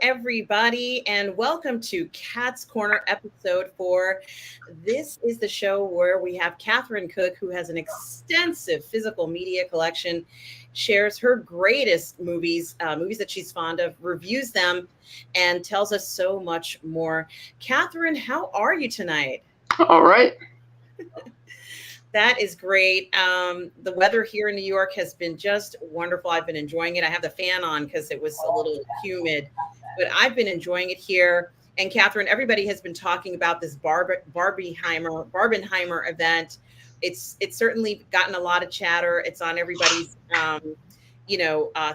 everybody, and welcome to Cat's Corner episode 4. This is the show where we have Catherine Cooke, who has an extensive physical media collection, shares her greatest movies, movies that she's fond of, reviews them, and tells us so much more. Catherine, how are you tonight? All right. That is great. The weather here in New York has been just wonderful. I've been enjoying it. I have the fan on because it was a little humid, but I've been enjoying it here. And Catherine, everybody has been talking about this Barbenheimer event. It's certainly gotten a lot of chatter. It's on everybody's,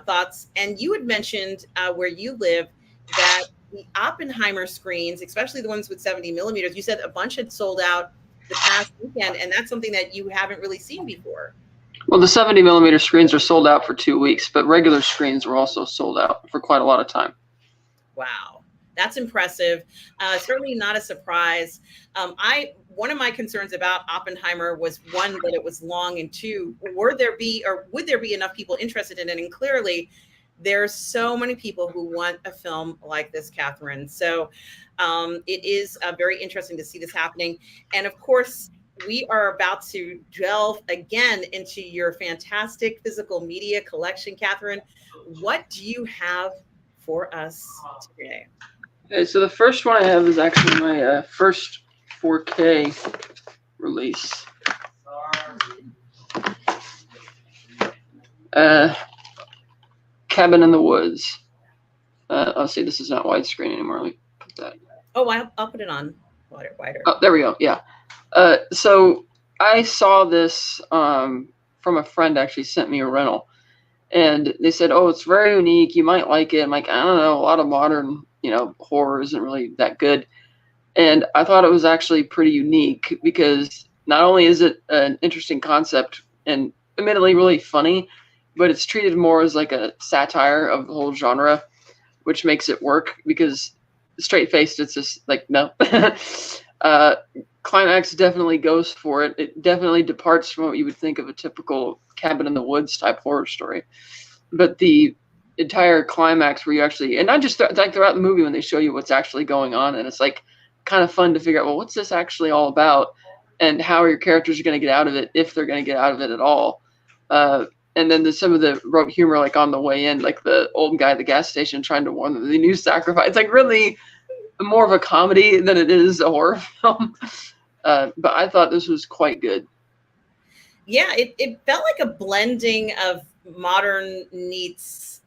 thoughts. And you had mentioned where you live that the Oppenheimer screens, especially the ones with 70 millimeters, you said a bunch had sold out the past weekend, and that's something that you haven't really seen before. Well, the 70 millimeter screens are sold out for 2 weeks, but regular screens were also sold out for quite a lot of time. Wow, that's impressive. Certainly not a surprise. One of my concerns about Oppenheimer was, one, that it was long, and two, would there be enough people interested in it? And clearly, there's so many people who want a film like this, Catherine. So it is very interesting to see this happening. And of course, we are about to delve again into your fantastic physical media collection, Catherine. What do you have for us today? Okay, so the first one I have is actually my first 4K release. Cabin in the Woods. I'll see, this is not widescreen anymore. Let me put that. Oh, I'll put it on wider. Oh, there we go. Yeah. So I saw this from a friend. Actually sent me a rental, and they said, "Oh, it's very unique. You might like it." I'm like, I don't know. A lot of modern, horror isn't really that good, and I thought it was actually pretty unique because not only is it an interesting concept and admittedly really funny, but it's treated more as like a satire of the whole genre, which makes it work because straight-faced, it's just like, no. Climax definitely goes for it. It definitely departs from what you would think of a typical cabin in the woods type horror story. But the entire climax where you actually, and not just like throughout the movie when they show you what's actually going on, and it's like kind of fun to figure out, well, what's this actually all about, and how are your characters going to get out of it, if they're going to get out of it at all. And then there's some of the rote humor, like on the way in, like the old guy at the gas station trying to warn them the new sacrifice. It's like really more of a comedy than it is a horror film. But I thought this was quite good. Yeah, it felt like a blending of modern meets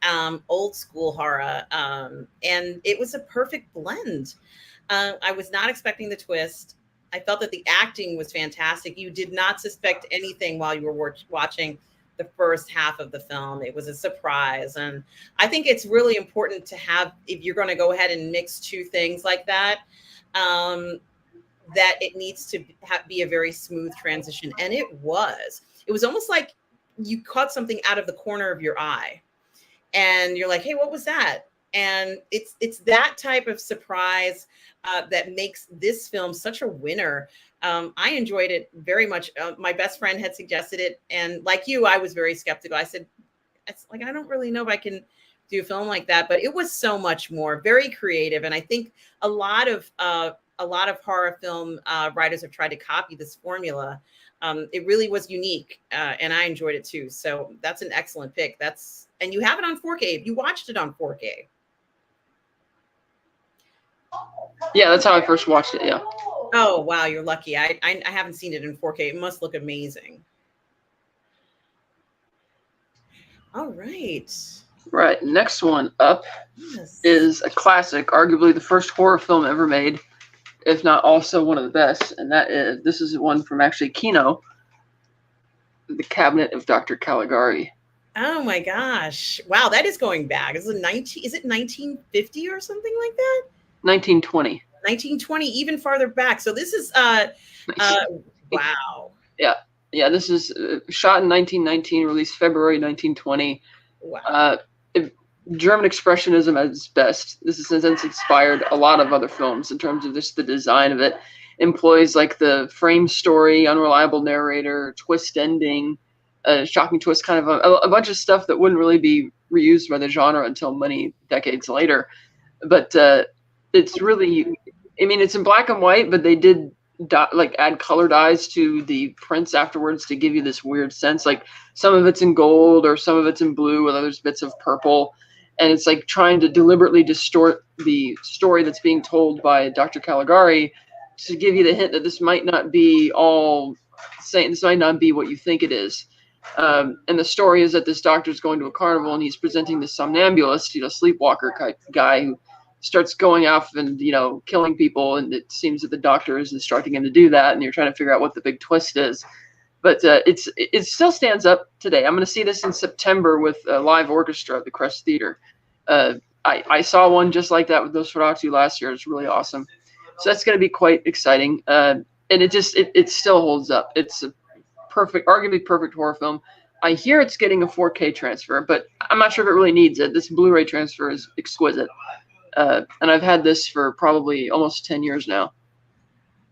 old school horror. And it was a perfect blend. I was not expecting the twist. I felt that the acting was fantastic. You did not suspect anything while you were watching the first half of the film. It was a surprise. And I think it's really important to have, if you're going to go ahead and mix two things like that, that it needs to be a very smooth transition. And it was almost like you caught something out of the corner of your eye and you're like, hey, what was that? And it's that type of surprise that makes this film such a winner. I enjoyed it very much. My best friend had suggested it, and like you, I was very skeptical. I said, "It's like, I don't really know if I can do a film like that," but it was so much more, very creative. And I think a lot of horror film writers have tried to copy this formula. It really was unique, and I enjoyed it too. So that's an excellent pick. And you have it on 4K. You watched it on 4K. Yeah, that's how I first watched it. Yeah. Oh, wow, you're lucky. I haven't seen it in 4K. It must look amazing. All right. Right. Next one up is a classic, arguably the first horror film ever made, if not also one of the best. And this is one from actually Kino, The Cabinet of Dr. Caligari. Oh my gosh. Wow, that is going back. Is it 1950 or something like that? 1920. 1920, even farther back. So this is wow. Yeah, this is shot in 1919, released February 1920. Wow. German expressionism at its best. This has since inspired a lot of other films in terms of just the design of it. Employs like the frame story, unreliable narrator, twist ending, shocking twist, kind of a bunch of stuff that wouldn't really be reused by the genre until many decades later. but it's really, I mean, it's in black and white, but they did like add colored eyes to the prints afterwards to give you this weird sense. Like some of it's in gold or some of it's in blue, or there's bits of purple, and it's like trying to deliberately distort the story that's being told by Dr. Caligari to give you the hint that this might not be all saying, this might not be what you think it is. And the story is that this doctor's going to a carnival and he's presenting this somnambulist, sleepwalker type guy who starts going off and killing people, and it seems that the doctor is instructing him to do that, and you're trying to figure out what the big twist is. But it still stands up today. I'm going to see this in September with a live orchestra at the Crest Theater. I saw one just like that with Nosferatu last year. It's really awesome. So that's going to be quite exciting. And it still holds up. It's a arguably perfect horror film. I hear it's getting a 4K transfer, but I'm not sure if it really needs it. This Blu-ray transfer is exquisite. And I've had this for probably almost 10 years now.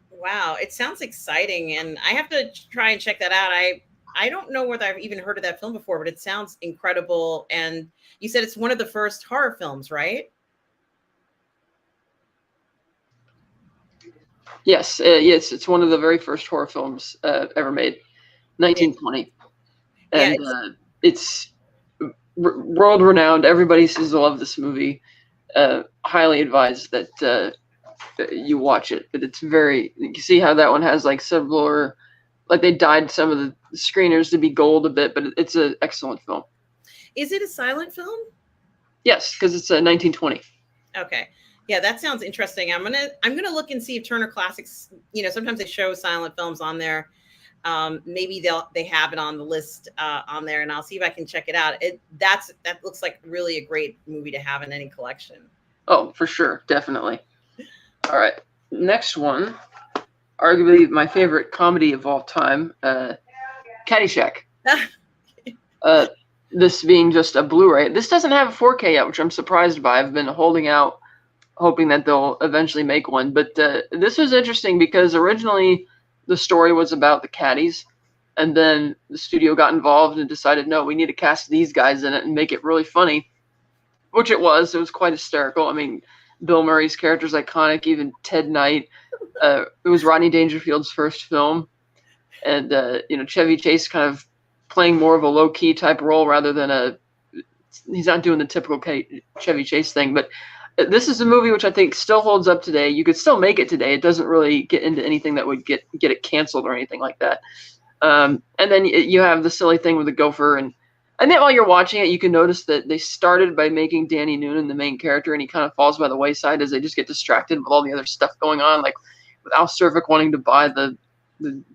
Wow, it sounds exciting, and I have to try and check that out. I don't know whether I've even heard of that film before, but it sounds incredible. And you said it's one of the first horror films, right? Yes, it's one of the very first horror films ever made, 1920, and it's world renowned. Everybody seems to love this movie. Highly advised that you watch it, but it's very. You see how that one has like several, like they dyed some of the screeners to be gold a bit, but it's an excellent film. Is it a silent film? Yes, because it's 1920. Okay. Yeah, that sounds interesting. I'm gonna look and see if Turner Classics, sometimes they show silent films on there. Maybe they have it on the list on there, and I'll see if I can check it out. That looks like really a great movie to have in any collection. Oh, for sure, definitely. All right, next one, arguably my favorite comedy of all time, Caddyshack. This being just a Blu-ray. This doesn't have a 4K yet, which I'm surprised by. I've been holding out, hoping that they'll eventually make one. But this was interesting because originally the story was about the caddies, and then the studio got involved and decided, no, we need to cast these guys in it and make it really funny, which it was. It was quite hysterical. I mean, Bill Murray's character is iconic, even Ted Knight. It was Rodney Dangerfield's first film, and Chevy Chase kind of playing more of a low-key type role rather than he's not doing the typical Chevy Chase thing. But this is a movie which I think still holds up today. You could still make it today. It doesn't really get into anything that would get it canceled or anything like that. And then you have the silly thing with the gopher. And then while you're watching it, you can notice that they started by making Danny Noonan the main character, and he kind of falls by the wayside as they just get distracted with all the other stuff going on, like with Al Cervic wanting to buy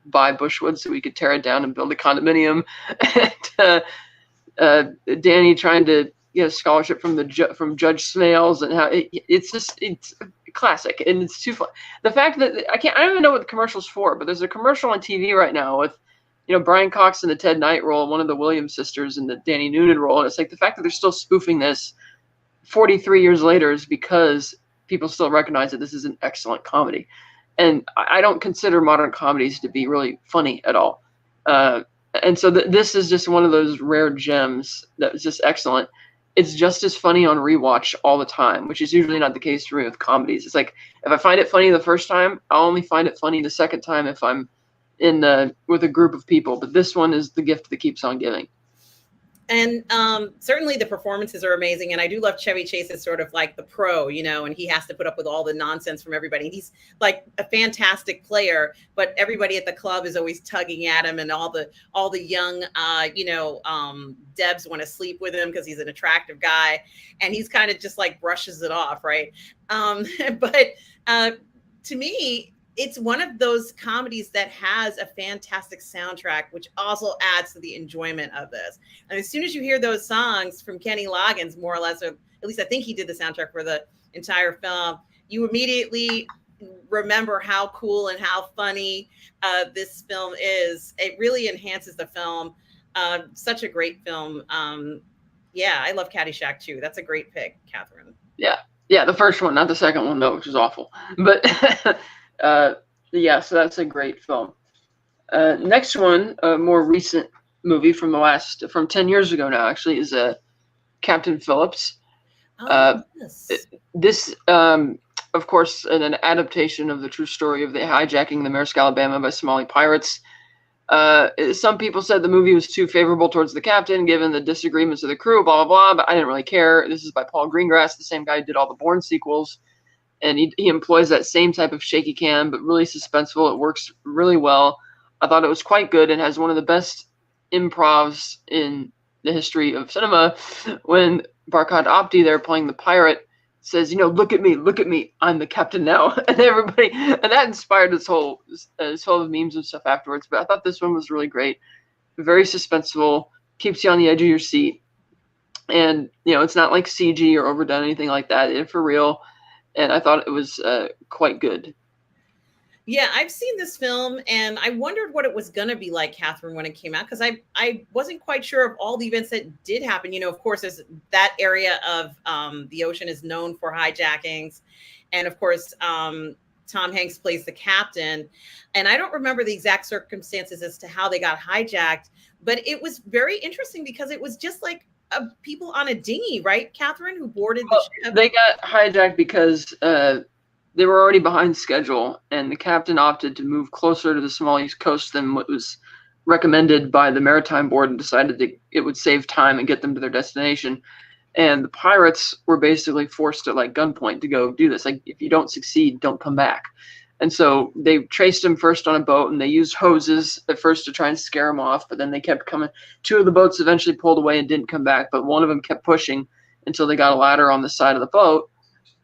buy Bushwood so we could tear it down and build a condominium, and Danny trying to get a scholarship from Judge Smales, and how it's classic, and it's too fun. The fact that I don't even know what the commercial's for, but there's a commercial on TV right now with Brian Cox in the Ted Knight role, one of the Williams sisters in the Danny Noonan role, and it's like the fact that they're still spoofing this 43 years later is because people still recognize that this is an excellent comedy. And I don't consider modern comedies to be really funny at all. And so this is just one of those rare gems that was just excellent. It's just as funny on rewatch all the time, which is usually not the case for me with comedies. It's like, if I find it funny the first time, I'll only find it funny the second time if I'm with a group of people. But this one is the gift that keeps on giving. And certainly the performances are amazing. And I do love Chevy Chase as sort of like the pro, and he has to put up with all the nonsense from everybody. He's like a fantastic player, but everybody at the club is always tugging at him, and all the young, Debs want to sleep with him because he's an attractive guy. And he's kind of just like brushes it off, right? But to me, it's one of those comedies that has a fantastic soundtrack, which also adds to the enjoyment of this. And as soon as you hear those songs from Kenny Loggins, more or less, or at least I think he did the soundtrack for the entire film, you immediately remember how cool and how funny this film is. It really enhances the film. Such a great film. Yeah, I love Caddyshack too. That's a great pick, Catherine. Yeah, the first one, not the second one though, which is awful. But yeah, so that's a great film. Next one, a more recent movie from 10 years ago now, actually, is Captain Phillips. Oh, yes. This, of course, an adaptation of the true story of the hijacking of the Maersk Alabama by Somali pirates. Some people said the movie was too favorable towards the captain, given the disagreements of the crew, blah, blah, blah, but I didn't really care. This is by Paul Greengrass, the same guy who did all the Bourne sequels, and he employs that same type of shaky cam, but really suspenseful. It works really well. I thought it was quite good and has one of the best improvs in the history of cinema when Barkhad Abdi, there playing the pirate, says, look at me, I'm the captain now. And everybody, and that inspired this whole memes and stuff afterwards. But I thought this one was really great. Very suspenseful, keeps you on the edge of your seat. And, it's not like CG or overdone, anything like that. It's for real. And I thought it was quite good. Yeah, I've seen this film and I wondered what it was going to be like, Catherine, when it came out, because I wasn't quite sure of all the events that did happen. Of course, that area of the ocean is known for hijackings. And of course, Tom Hanks plays the captain. And I don't remember the exact circumstances as to how they got hijacked, but it was very interesting because it was just like people on a dinghy, right, Catherine, who boarded the ship. They got hijacked because they were already behind schedule, and the captain opted to move closer to the Somali coast than what was recommended by the Maritime Board, and decided that it would save time and get them to their destination. And the pirates were basically forced at gunpoint to go do this. If you don't succeed, don't come back. And so they traced him first on a boat, and they used hoses at first to try and scare him off, but then they kept coming. 2 of the boats eventually pulled away and didn't come back, but one of them kept pushing until they got a ladder on the side of the boat.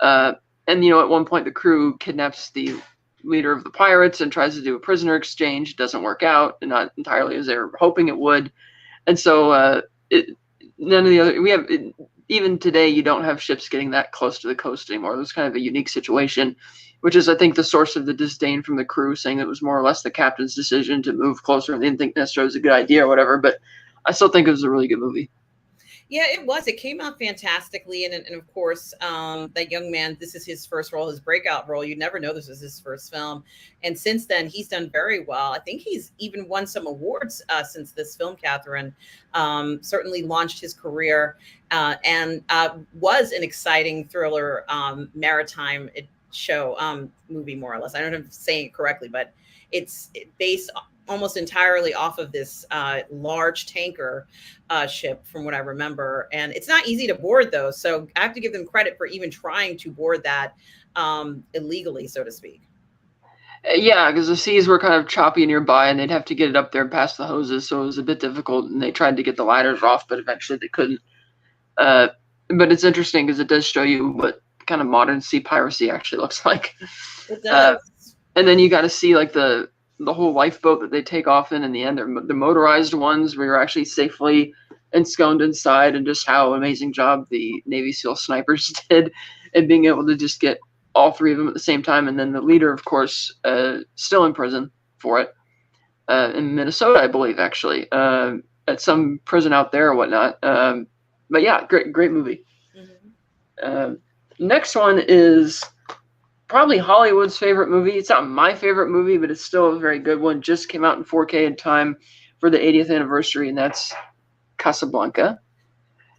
And, at one point the crew kidnaps the leader of the pirates and tries to do a prisoner exchange. It doesn't work out, and not entirely as they were hoping it would. And so none of the other, even today, you don't have ships getting that close to the coast anymore. It was kind of a unique situation, which is, I think, the source of the disdain from the crew, saying it was more or less the captain's decision to move closer and they didn't think necessarily it was a good idea or whatever. But I still think it was a really good movie. Yeah, it was. It came out fantastically. And of course, that young man, this is his first role, his breakout role. You never know this is his first film. And since then, he's done very well. I think he's even won some awards since this film, Catherine. Certainly launched his career and was an exciting thriller maritime movie, more or less. I don't know if I'm saying it correctly, but it's based almost entirely off of this large tanker ship, from what I remember. And it's not easy to board, though. So I have to give them credit for even trying to board that illegally, so to speak. Yeah, because the seas were kind of choppy nearby, and they'd have to get it up there and past the hoses, so it was a bit difficult. And they tried to get the ladders off, but eventually they couldn't. But it's interesting because it does show you what kind of modern sea piracy actually looks like. It does. And then you got to see the whole lifeboat that they take off in the end. They're the motorized ones where you're actually safely ensconced inside, and just how amazing job the Navy SEAL snipers did and being able to just get all 3 of them at the same time. And then the leader, of course, still in prison for it in Minnesota, I believe, actually, at some prison out there or whatnot. But yeah, great movie. Mm-hmm. Next one is probably Hollywood's favorite movie. It's not my favorite movie, but it's still a very good one. Just came out in 4K in time for the 80th anniversary, and that's Casablanca.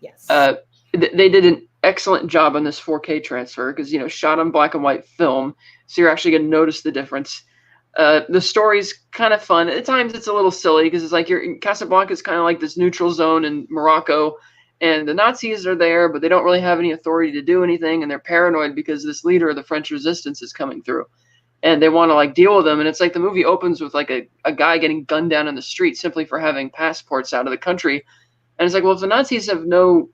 Yes. They did an excellent job on this 4K transfer because, shot on black and white film, so you're actually going to notice the difference. The story's kind of fun. At times it's a little silly because it's like Casablanca is kind of like this neutral zone in Morocco, and the Nazis are there, but they don't really have any authority to do anything, and they're paranoid because this leader of the French resistance is coming through, and they want to deal with them. And it's like the movie opens with a guy getting gunned down in the street simply for having passports out of the country. And it's like, well, if the Nazis have no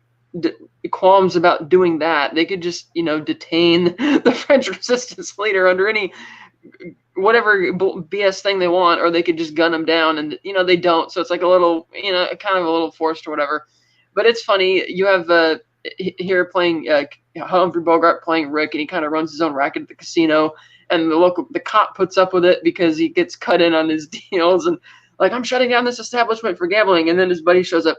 qualms about doing that, they could just, detain the French resistance leader under any whatever BS thing they want, or they could just gun him down, and they don't. So it's like a little, kind of a little forced or whatever. But it's funny. You have here playing Humphrey Bogart playing Rick, and he kind of runs his own racket at the casino, and the cop puts up with it because he gets cut in on his deals, and I'm shutting down this establishment for gambling. And then his buddy shows up.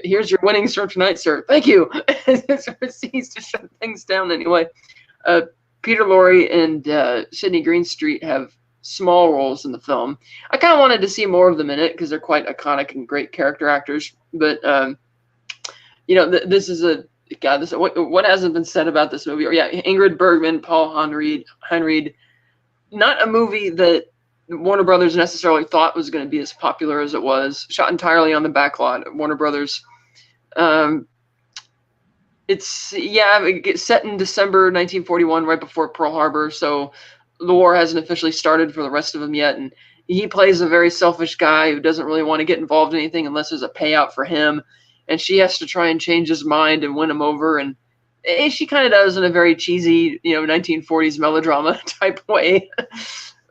Here's your winnings for tonight, sir. Thank you. And so proceeds to shut things down anyway. Peter Lorre and Sidney Greenstreet have small roles in the film. I kind of wanted to see more of them in it because they're quite iconic and great character actors. But this is God, this what hasn't been said about this movie? Or yeah, Ingrid Bergman, Paul Heinried. Not a movie that Warner Brothers necessarily thought was going to be as popular as it was. Shot entirely on the backlot at Warner Brothers. It's set in December 1941, right before Pearl Harbor. So the war hasn't officially started for the rest of them yet, and he plays a very selfish guy who doesn't really want to get involved in anything unless there's a payout for him. And she has to try and change his mind and win him over. And she kind of does in a very cheesy, 1940s melodrama type way.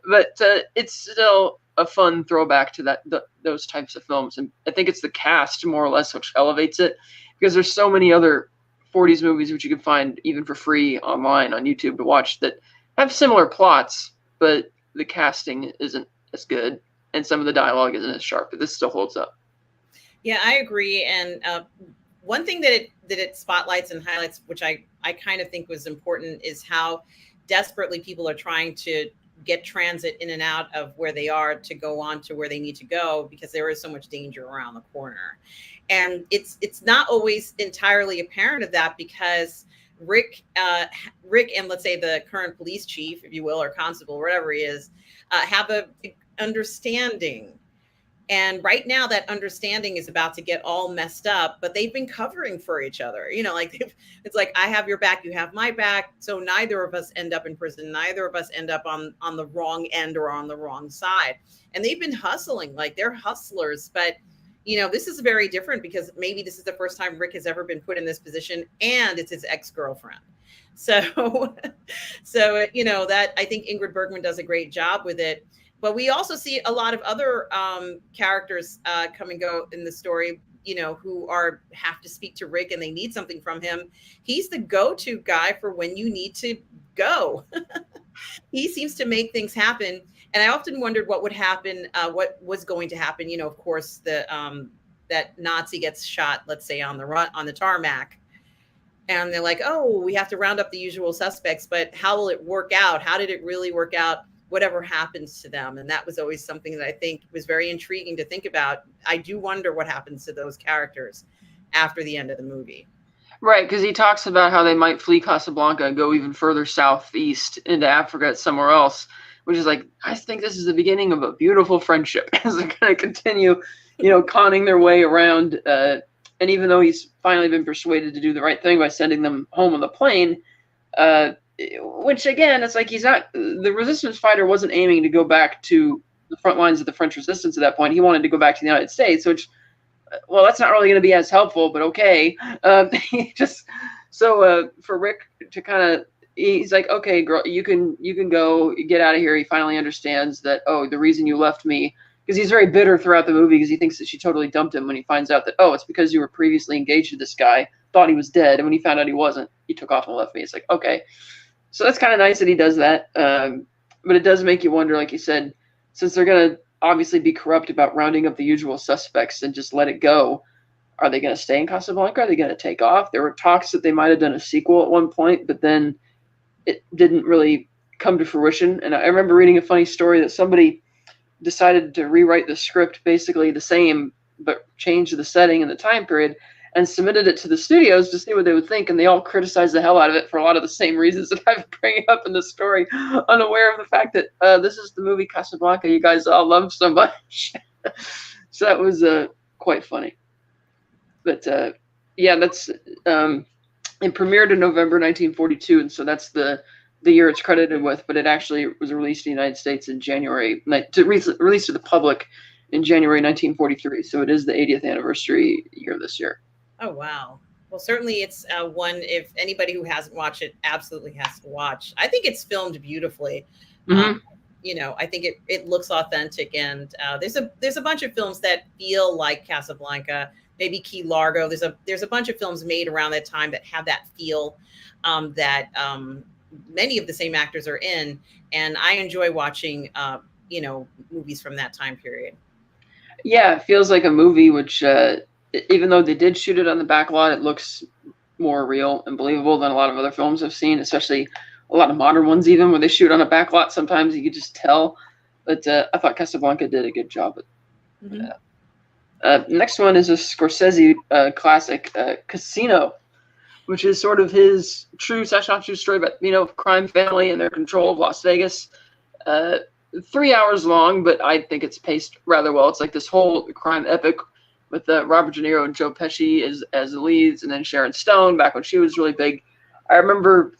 But it's still a fun throwback to those types of films. And I think it's the cast, more or less, which elevates it. Because there's so many other 40s movies which you can find even for free online on YouTube to watch that have similar plots, but the casting isn't as good. And some of the dialogue isn't as sharp. But this still holds up. Yeah, I agree. And one thing that it spotlights and highlights, which I kind of think was important, is how desperately people are trying to get transit in and out of where they are to go on to where they need to go, because there is so much danger around the corner. And it's not always entirely apparent of that, because Rick and, let's say, the current police chief, if you will, or constable, whatever he is, have a understanding. And right now that understanding is about to get all messed up, but they've been covering for each other. It's like, I have your back, you have my back. So neither of us end up in prison. Neither of us end up on the wrong end or on the wrong side. And they've been hustling, like they're hustlers. But, this is very different, because maybe this is the first time Rick has ever been put in this position, and it's his ex-girlfriend. So, that I think Ingrid Bergman does a great job with it. But we also see a lot of other characters come and go in the story, who have to speak to Rick and they need something from him. He's the go-to guy for when you need to go. He seems to make things happen. And I often wondered what would happen, what was going to happen. Of course, that Nazi gets shot, let's say, on the tarmac. And they're like, oh, we have to round up the usual suspects, but how will it work out? How did it really work out? Whatever happens to them. And that was always something that I think was very intriguing to think about. I do wonder what happens to those characters after the end of the movie. Right, because he talks about how they might flee Casablanca and go even further southeast into Africa, somewhere else, which is like, I think this is the beginning of a beautiful friendship as they're going to continue, conning their way around. And even though he's finally been persuaded to do the right thing by sending them home on the plane, which again, it's like the resistance fighter wasn't aiming to go back to the front lines of the French resistance at that point. He wanted to go back to the United States, which, well, that's not really going to be as helpful, but okay. For Rick to he's like, okay, girl, you can go, get out of here. He finally understands that, oh, the reason you left me, because he's very bitter throughout the movie because he thinks that she totally dumped him when he finds out that, oh, it's because you were previously engaged to this guy, thought he was dead, and when he found out he wasn't, he took off and left me. It's like, okay. So that's kind of nice that he does that. But it does make you wonder, like you said, since they're going to obviously be corrupt about rounding up the usual suspects and just let it go, are they going to stay in Casablanca? Are they going to take off? There were talks that they might have done a sequel at one point, but then it didn't really come to fruition. And I remember reading a funny story that somebody decided to rewrite the script basically the same, but change the setting and the time period, and submitted it to the studios to see what they would think, and they all criticized the hell out of it for a lot of the same reasons that I've bringing up in the story, unaware of the fact that this is the movie Casablanca you guys all love so much. So that was quite funny. But that's it premiered in November 1942, and so that's the year it's credited with, but it actually was released in the United States in January, released to the public in January 1943. So it is the 80th anniversary year this year. Oh, wow. Well, certainly it's one, if anybody who hasn't watched it absolutely has to watch. I think it's filmed beautifully. Mm-hmm. I think it looks authentic, and there's a bunch of films that feel like Casablanca, maybe Key Largo. There's a bunch of films made around that time that have that feel that many of the same actors are in, and I enjoy watching movies from that time period. Yeah, it feels like a movie which, even though they did shoot it on the back lot, it looks more real and believable than a lot of other films I've seen, especially a lot of modern ones even, where they shoot on a back lot. Sometimes you could just tell. But I thought Casablanca did a good job. Next one is a Scorsese classic, Casino, which is sort of his true / not true story about, crime family and their control of Las Vegas. 3 hours long, but I think it's paced rather well. It's like this whole crime epic with Robert De Niro and Joe Pesci as the leads, and then Sharon Stone back when she was really big. I remember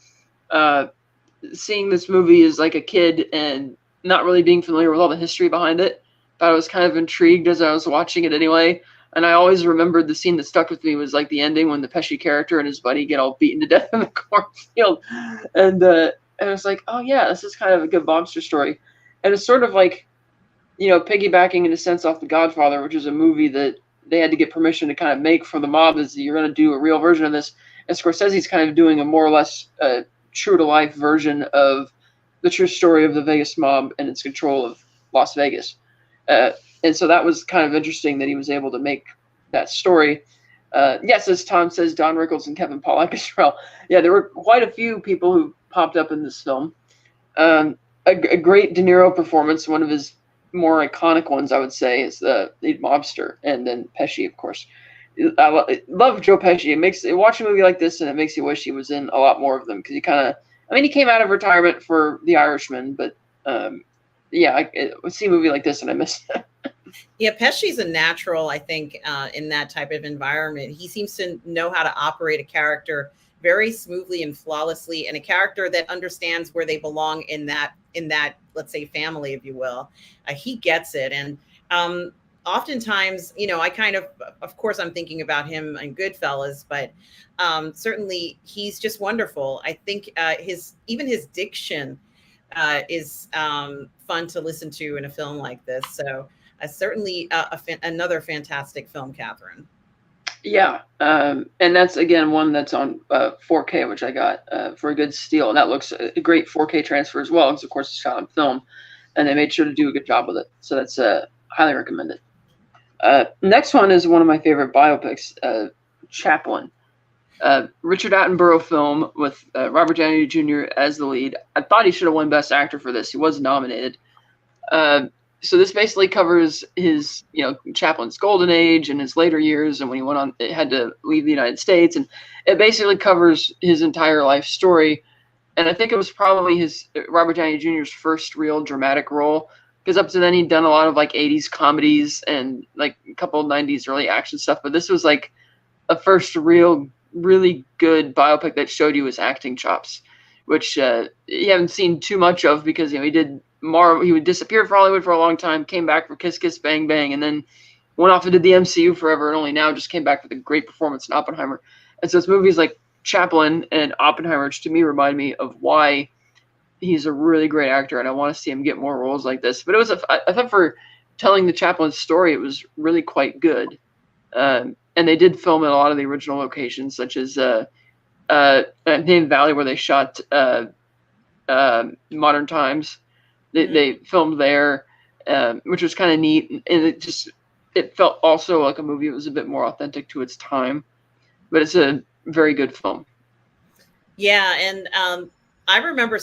seeing this movie as like a kid and not really being familiar with all the history behind it, but I was kind of intrigued as I was watching it anyway. And I always remembered the scene that stuck with me was like the ending when the Pesci character and his buddy get all beaten to death in the cornfield. And I was like, oh yeah, this is kind of a good mobster story. And it's sort of like, piggybacking in a sense off The Godfather, which is a movie that they had to get permission to kind of make for the mob, is you're going to do a real version of this. And Scorsese's kind of doing a more or less true to life version of the true story of the Vegas mob and its control of Las Vegas. And so that was kind of interesting that he was able to make that story. Yes, as Tom says, Don Rickles and Kevin Pollak as well. Yeah, there were quite a few people who popped up in this film. A great De Niro performance, one of his more iconic ones, I would say, is the lead mobster, and then Pesci, of course. I love Joe Pesci. Watch a movie like this, and it makes you wish he was in a lot more of them, because he came out of retirement for The Irishman, but I see a movie like this and I miss it. Yeah, Pesci's a natural, I think, in that type of environment. He seems to know how to operate a character very smoothly and flawlessly, and a character that understands where they belong in that, let's say, family, if you will. He gets it. And oftentimes, I kind of course, I'm thinking about him in Goodfellas, but certainly he's just wonderful. I think his diction is fun to listen to in a film like this. So certainly another fantastic film, Catherine. Yeah, and that's, again, one that's on 4K, which I got for a good steal. And that looks a great 4K transfer as well, because, of course, it's shot on film. And they made sure to do a good job with it. So that's highly recommended. Next one is one of my favorite biopics, Chaplin. Richard Attenborough film with Robert Downey Jr. as the lead. I thought he should have won Best Actor for this. He was nominated. So this basically covers his, Chaplin's golden age and his later years, and when he had to leave the United States, and it basically covers his entire life story. And I think it was probably Robert Downey Jr.'s first real dramatic role, because up to then he'd done a lot of like 80s comedies and like a couple of 90s early action stuff, but this was like a first really good biopic that showed you his acting chops, which you haven't seen too much of, because he would disappear for Hollywood for a long time, came back for Kiss Kiss Bang Bang, and then went off and did the MCU forever, and only now just came back with a great performance in Oppenheimer. And so it's movies like Chaplin and Oppenheimer, which to me remind me of why he's a really great actor, and I want to see him get more roles like this. But I thought for telling the Chaplin story, it was really quite good. And they did film in a lot of the original locations, such as Name Valley, where they shot Modern Times. They filmed there, which was kind of neat, and it felt also like a movie that was a bit more authentic to its time. But it's a very good film. Yeah, and I remember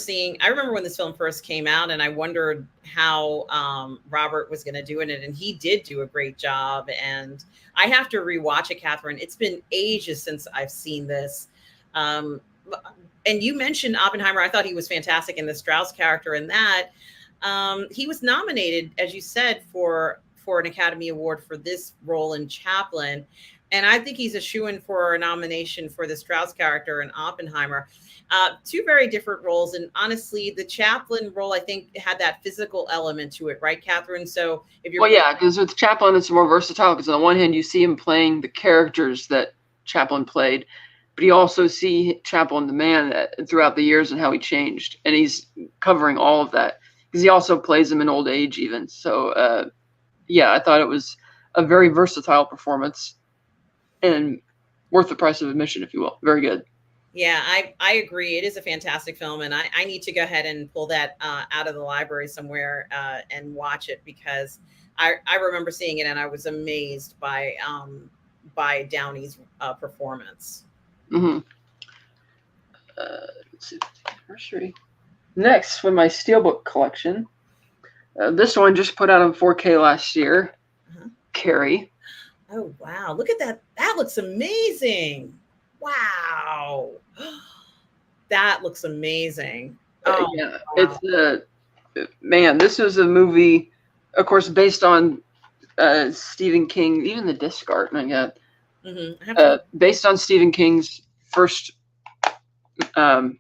when this film first came out, and I wondered how Robert was going to do in it, and he did do a great job. And I have to rewatch it, Catherine. It's been ages since I've seen this. And you mentioned Oppenheimer. I thought he was fantastic in the Strauss character in that. He was nominated, as you said, for an Academy Award for this role in Chaplin. And I think he's a shoo-in for a nomination for the Strauss character in Oppenheimer. Two very different roles. And honestly, the Chaplin role, I think, had that physical element to it, right, Catherine? So if you're... Well, yeah, because with Chaplin, it's more versatile, because on the one hand, you see him playing the characters that Chaplin played, but you also see Chaplin, the man, throughout the years and how he changed. And he's covering all of that, because he also plays him in old age even. So, I thought it was a very versatile performance and worth the price of admission, if you will. Very good. Yeah, I agree. It is a fantastic film, and I need to go ahead and pull that out of the library somewhere and watch it, because I remember seeing it and I was amazed by Downey's performance. Mm-hmm. Let's see, anniversary. Next, from my Steelbook collection, this one just put out on 4K last year. Carrie. Oh wow! Look at that. That looks amazing. Wow. That looks amazing. Oh, Yeah, wow. it's man. This was a movie, of course, based on Stephen King. Even the disc art, I got I have to look. based on Stephen King's first, um,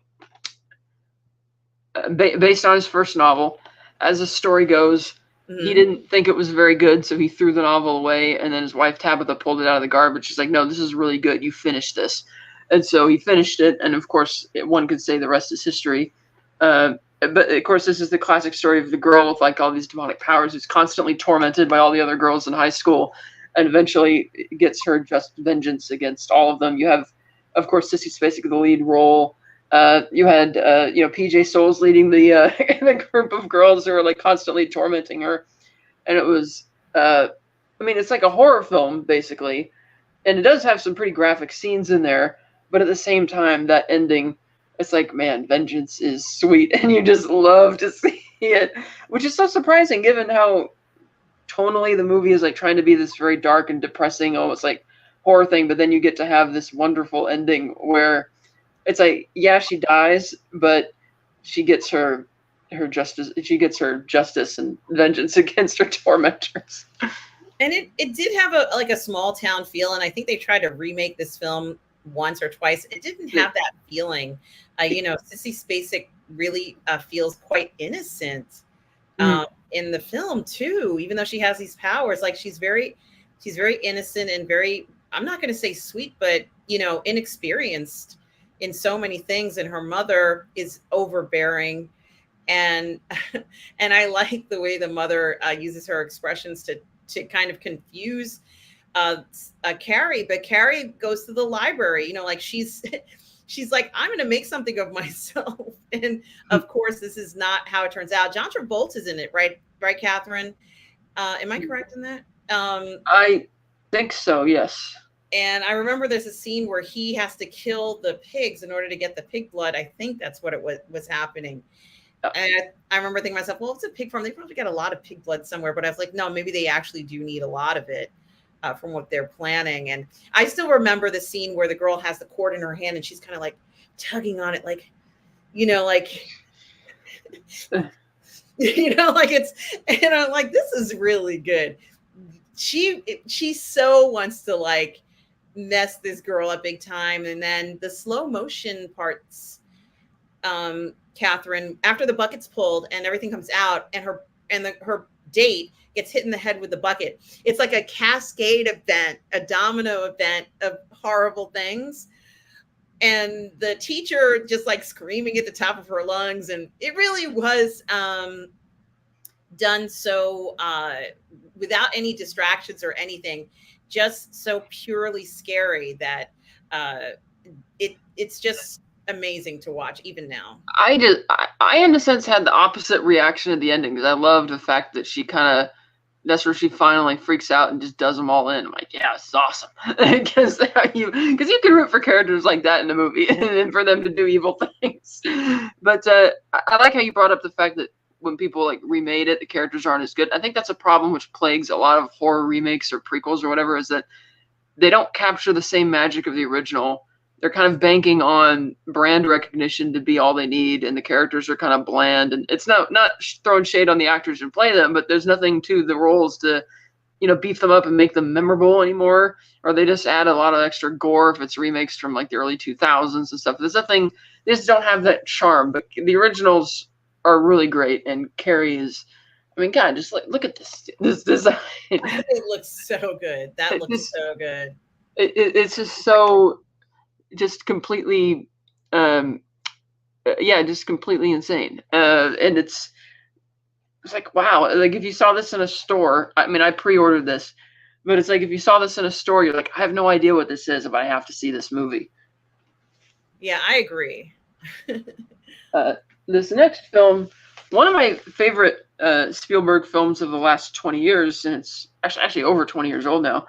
based on his first novel. As the story goes, he Mhm. didn't think it was very good, so he threw the novel away. And then his wife Tabitha pulled it out of the garbage. She's like, "No, this is really good. You finish this." And so he finished it. And of course, one could say the rest is history. But of course, this is the classic story of the girl with like all these demonic powers who's constantly tormented by all the other girls in high school, and eventually gets her just vengeance against all of them. You have, of course, Sissy Spacek the lead role. You had PJ Souls leading the the group of girls who are like constantly tormenting her, and it was I mean it's like a horror film basically, and it does have some pretty graphic scenes in there, but at the same time that ending, it's like, man, vengeance is sweet, and you just love to see it, which is so surprising given how tonally the movie is like trying to be this very dark and depressing, almost like horror thing, but then you get to have this wonderful ending where it's like, yeah, she dies, but she gets her justice. She gets her justice and vengeance against her tormentors. And it did have a like a small town feel, and I think they tried to remake this film once or twice. It didn't have that feeling. Sissy Spacek really feels quite innocent Mm. in the film too, even though she has these powers. Like she's very innocent and very, I'm not going to say sweet, but inexperienced in so many things. And her mother is overbearing, and and I like the way the mother uses her expressions to kind of confuse Carrie. But Carrie goes to the library, like she's like, I'm going to make something of myself. And of course, this is not how it turns out. John Travolta is in it, right? Right, Catherine? Am I correct in that? I think so. Yes. And I remember there's a scene where he has to kill the pigs in order to get the pig blood. I think that's what it was happening. And I remember thinking to myself, well, it's a pig farm. They probably got a lot of pig blood somewhere. But I was like, no, maybe they actually do need a lot of it from what they're planning. And I still remember the scene where the girl has the cord in her hand and she's kind of like tugging on it, like, like, like it's, and I'm like, this is really good. She so wants to like mess this girl up big time. And then the slow motion parts, Catherine, after the bucket's pulled and everything comes out, and her date gets hit in the head with the bucket. It's like a cascade event, a domino event of horrible things. And the teacher just like screaming at the top of her lungs. And it really was done so without any distractions or anything, just so purely scary that it's just amazing to watch even now. I in a sense had the opposite reaction at the ending, because I loved the fact that she kind of, that's where she finally freaks out and just does them all in. I'm like, yeah, it's awesome. Because you can root for characters like that in a movie and for them to do evil things. But I like how you brought up the fact that when people like remade it, the characters aren't as good. I think that's a problem which plagues a lot of horror remakes or prequels or whatever, is that they don't capture the same magic of the original. They're kind of banking on brand recognition to be all they need, and the characters are kind of bland. And it's not throwing shade on the actors who play them, but there's nothing to the roles to, beef them up and make them memorable anymore. Or they just add a lot of extra gore if it's remakes from like the early 2000s and stuff. There's nothing. They just don't have that charm. But the originals are really great, and Carrie is. I mean, God, just look at this design. It looks so good. That looks so good. It's just so. Just completely just completely insane, and it's like, wow, like if you saw this in a store, I mean, I pre-ordered this, but it's like if you saw this in a store, you're like, I have no idea what this is, but I have to see this movie. Yeah, I agree. This next film, one of my favorite Spielberg films of the last 20 years, and it's actually over 20 years old now,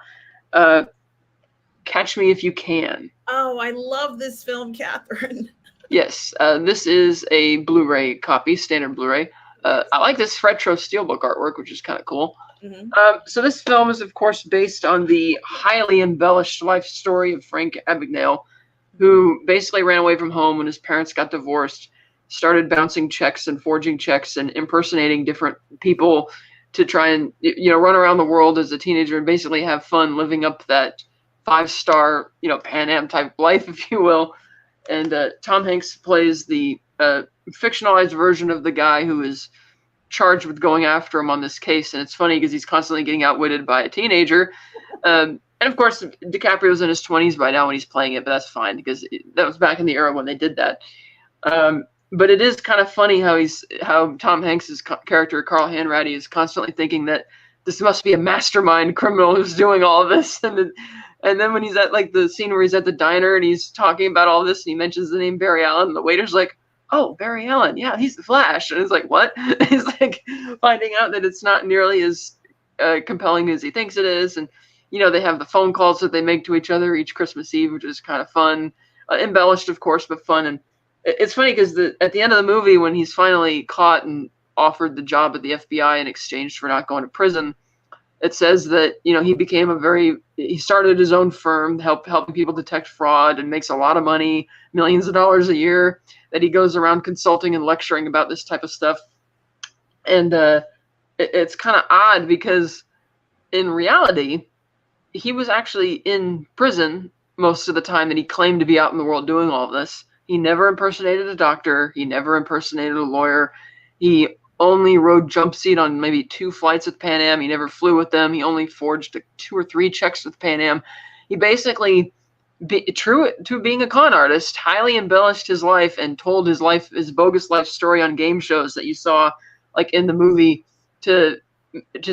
Catch Me If You Can. Oh, I love this film, Catherine. Yes, this is a Blu-ray copy, standard Blu-ray. I like this retro steelbook artwork, which is kind of cool. Mm-hmm. So this film is, of course, based on the highly embellished life story of Frank Abagnale, who basically ran away from home when his parents got divorced, started bouncing checks and forging checks and impersonating different people to try and, you know, run around the world as a teenager and basically have fun living up that 5-star, you know, Pan Am type life, if you will. And Tom Hanks plays the fictionalized version of the guy who is charged with going after him on this case. And it's funny because he's constantly getting outwitted by a teenager. And of course, DiCaprio's in his 20s by now when he's playing it, but that's fine because that was back in the era when they did that. But it is kind of funny how Tom Hanks's character, Carl Hanratty, is constantly thinking that this must be a mastermind criminal who's doing all of this. And then when he's at like the scene where he's at the diner and he's talking about all this and he mentions the name Barry Allen, the waiter's like, "Oh, Barry Allen, yeah, he's the Flash." And it's like, what? He's like finding out that it's not nearly as compelling as he thinks it is. And, you know, they have the phone calls that they make to each other each Christmas Eve, which is kind of fun. Embellished, of course, but fun. And it's funny because at the end of the movie, when he's finally caught and offered the job at the FBI in exchange for not going to prison, it says that, you know, he started his own firm, helping people detect fraud and makes a lot of money, millions of dollars a year, that he goes around consulting and lecturing about this type of stuff. And it's kind of odd because in reality, he was actually in prison most of the time that he claimed to be out in the world doing all of this. He never impersonated a doctor. He never impersonated a lawyer. He only rode jump seat on maybe 2 flights with Pan Am. He never flew with them. He only forged 2 or 3 checks with Pan Am. He basically, true to being a con artist, highly embellished his life and told his bogus life story on game shows that you saw, like in the movie, just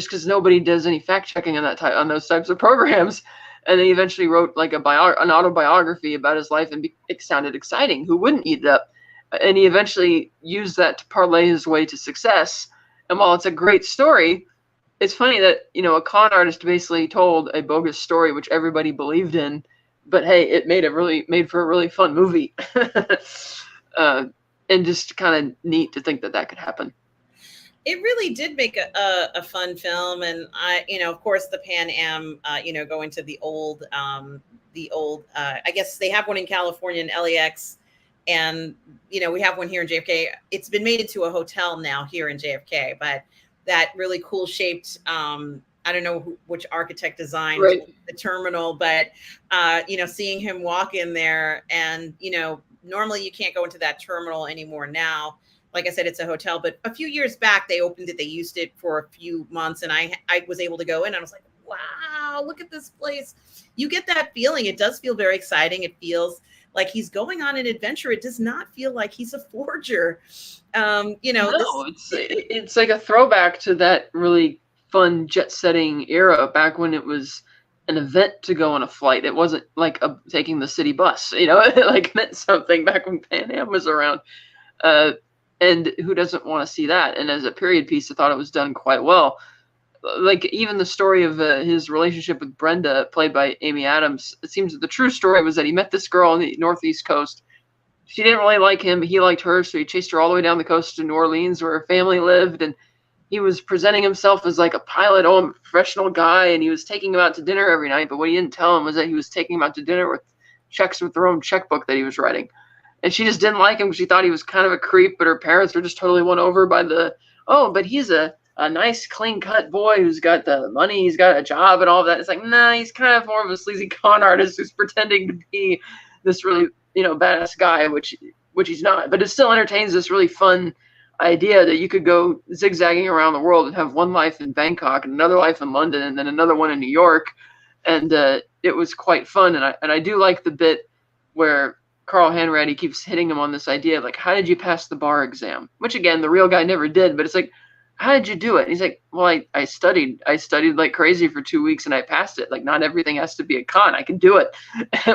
because nobody does any fact checking on those types of programs. And then he eventually wrote like an autobiography about his life, and it sounded exciting. Who wouldn't eat it up? And he eventually used that to parlay his way to success. And while it's a great story, it's funny that, you know, a con artist basically told a bogus story which everybody believed in, but hey, it made for a really fun movie. And just kind of neat to think that could happen. It really did make a fun film. And you know, of course, the Pan Am, you know, going to the old, I guess they have one in California in LAX. And, you know, we have one here in JFK. It's been made into a hotel now here in JFK, but that really cool shaped, I don't know which architect designed the terminal, but, you know, seeing him walk in there and, you know, normally you can't go into that terminal anymore now. Like I said, it's a hotel, but a few years back they opened it. They used it for a few months and I was able to go in and I was like, wow, look at this place. You get that feeling. It does feel very exciting. It feels like he's going on an adventure. It does not feel like he's a forger. You know, no, it's like a throwback to that really fun jet setting era back when it was an event to go on a flight. It wasn't like taking the city bus, you know, it like meant something back when Pan Am was around. And who doesn't want to see that? And as a period piece, I thought it was done quite well. Like even the story of his relationship with Brenda, played by Amy Adams, it seems that the true story was that he met this girl on the Northeast coast. She didn't really like him, but he liked her, so he chased her all the way down the coast to New Orleans where her family lived, and he was presenting himself as like a pilot, I'm a professional guy, and he was taking him out to dinner every night, but what he didn't tell him was that he was taking him out to dinner with checks with their own checkbook that he was writing. And she just didn't like him because she thought he was kind of a creep, but her parents were just totally won over by but he's a nice, clean-cut boy who's got the money, he's got a job and all that. It's like, nah, he's kind of more of a sleazy con artist who's pretending to be this really, you know, badass guy, which he's not. But it still entertains this really fun idea that you could go zigzagging around the world and have one life in Bangkok and another life in London and then another one in New York. And it was quite fun. And I do like the bit where Carl Hanratty keeps hitting him on this idea of like, how did you pass the bar exam? Which again, the real guy never did, but it's like, how did you do it? And he's like, well, I studied like crazy for 2 weeks and I passed it. Like not everything has to be a con. I can do it,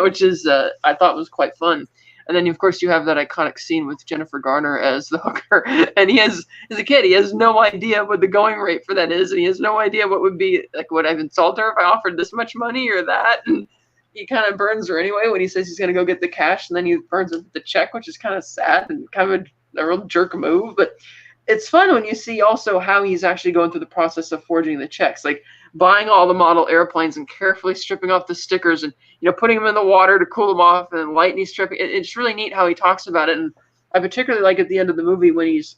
which is, I thought was quite fun. And then of course you have that iconic scene with Jennifer Garner as the hooker. And he has, as a kid, he has no idea what the going rate for that is. And he has no idea what would be like, would I insult her if I offered this much money or that? And he kind of burns her anyway when he says he's going to go get the cash, and then he burns her with the check, which is kind of sad and kind of a real jerk move. But it's fun when you see also how he's actually going through the process of forging the checks. Like buying all the model airplanes and carefully stripping off the stickers and, putting them in the water to cool them off and lightning stripping. It's really neat how he talks about it. And I particularly like at the end of the movie when he's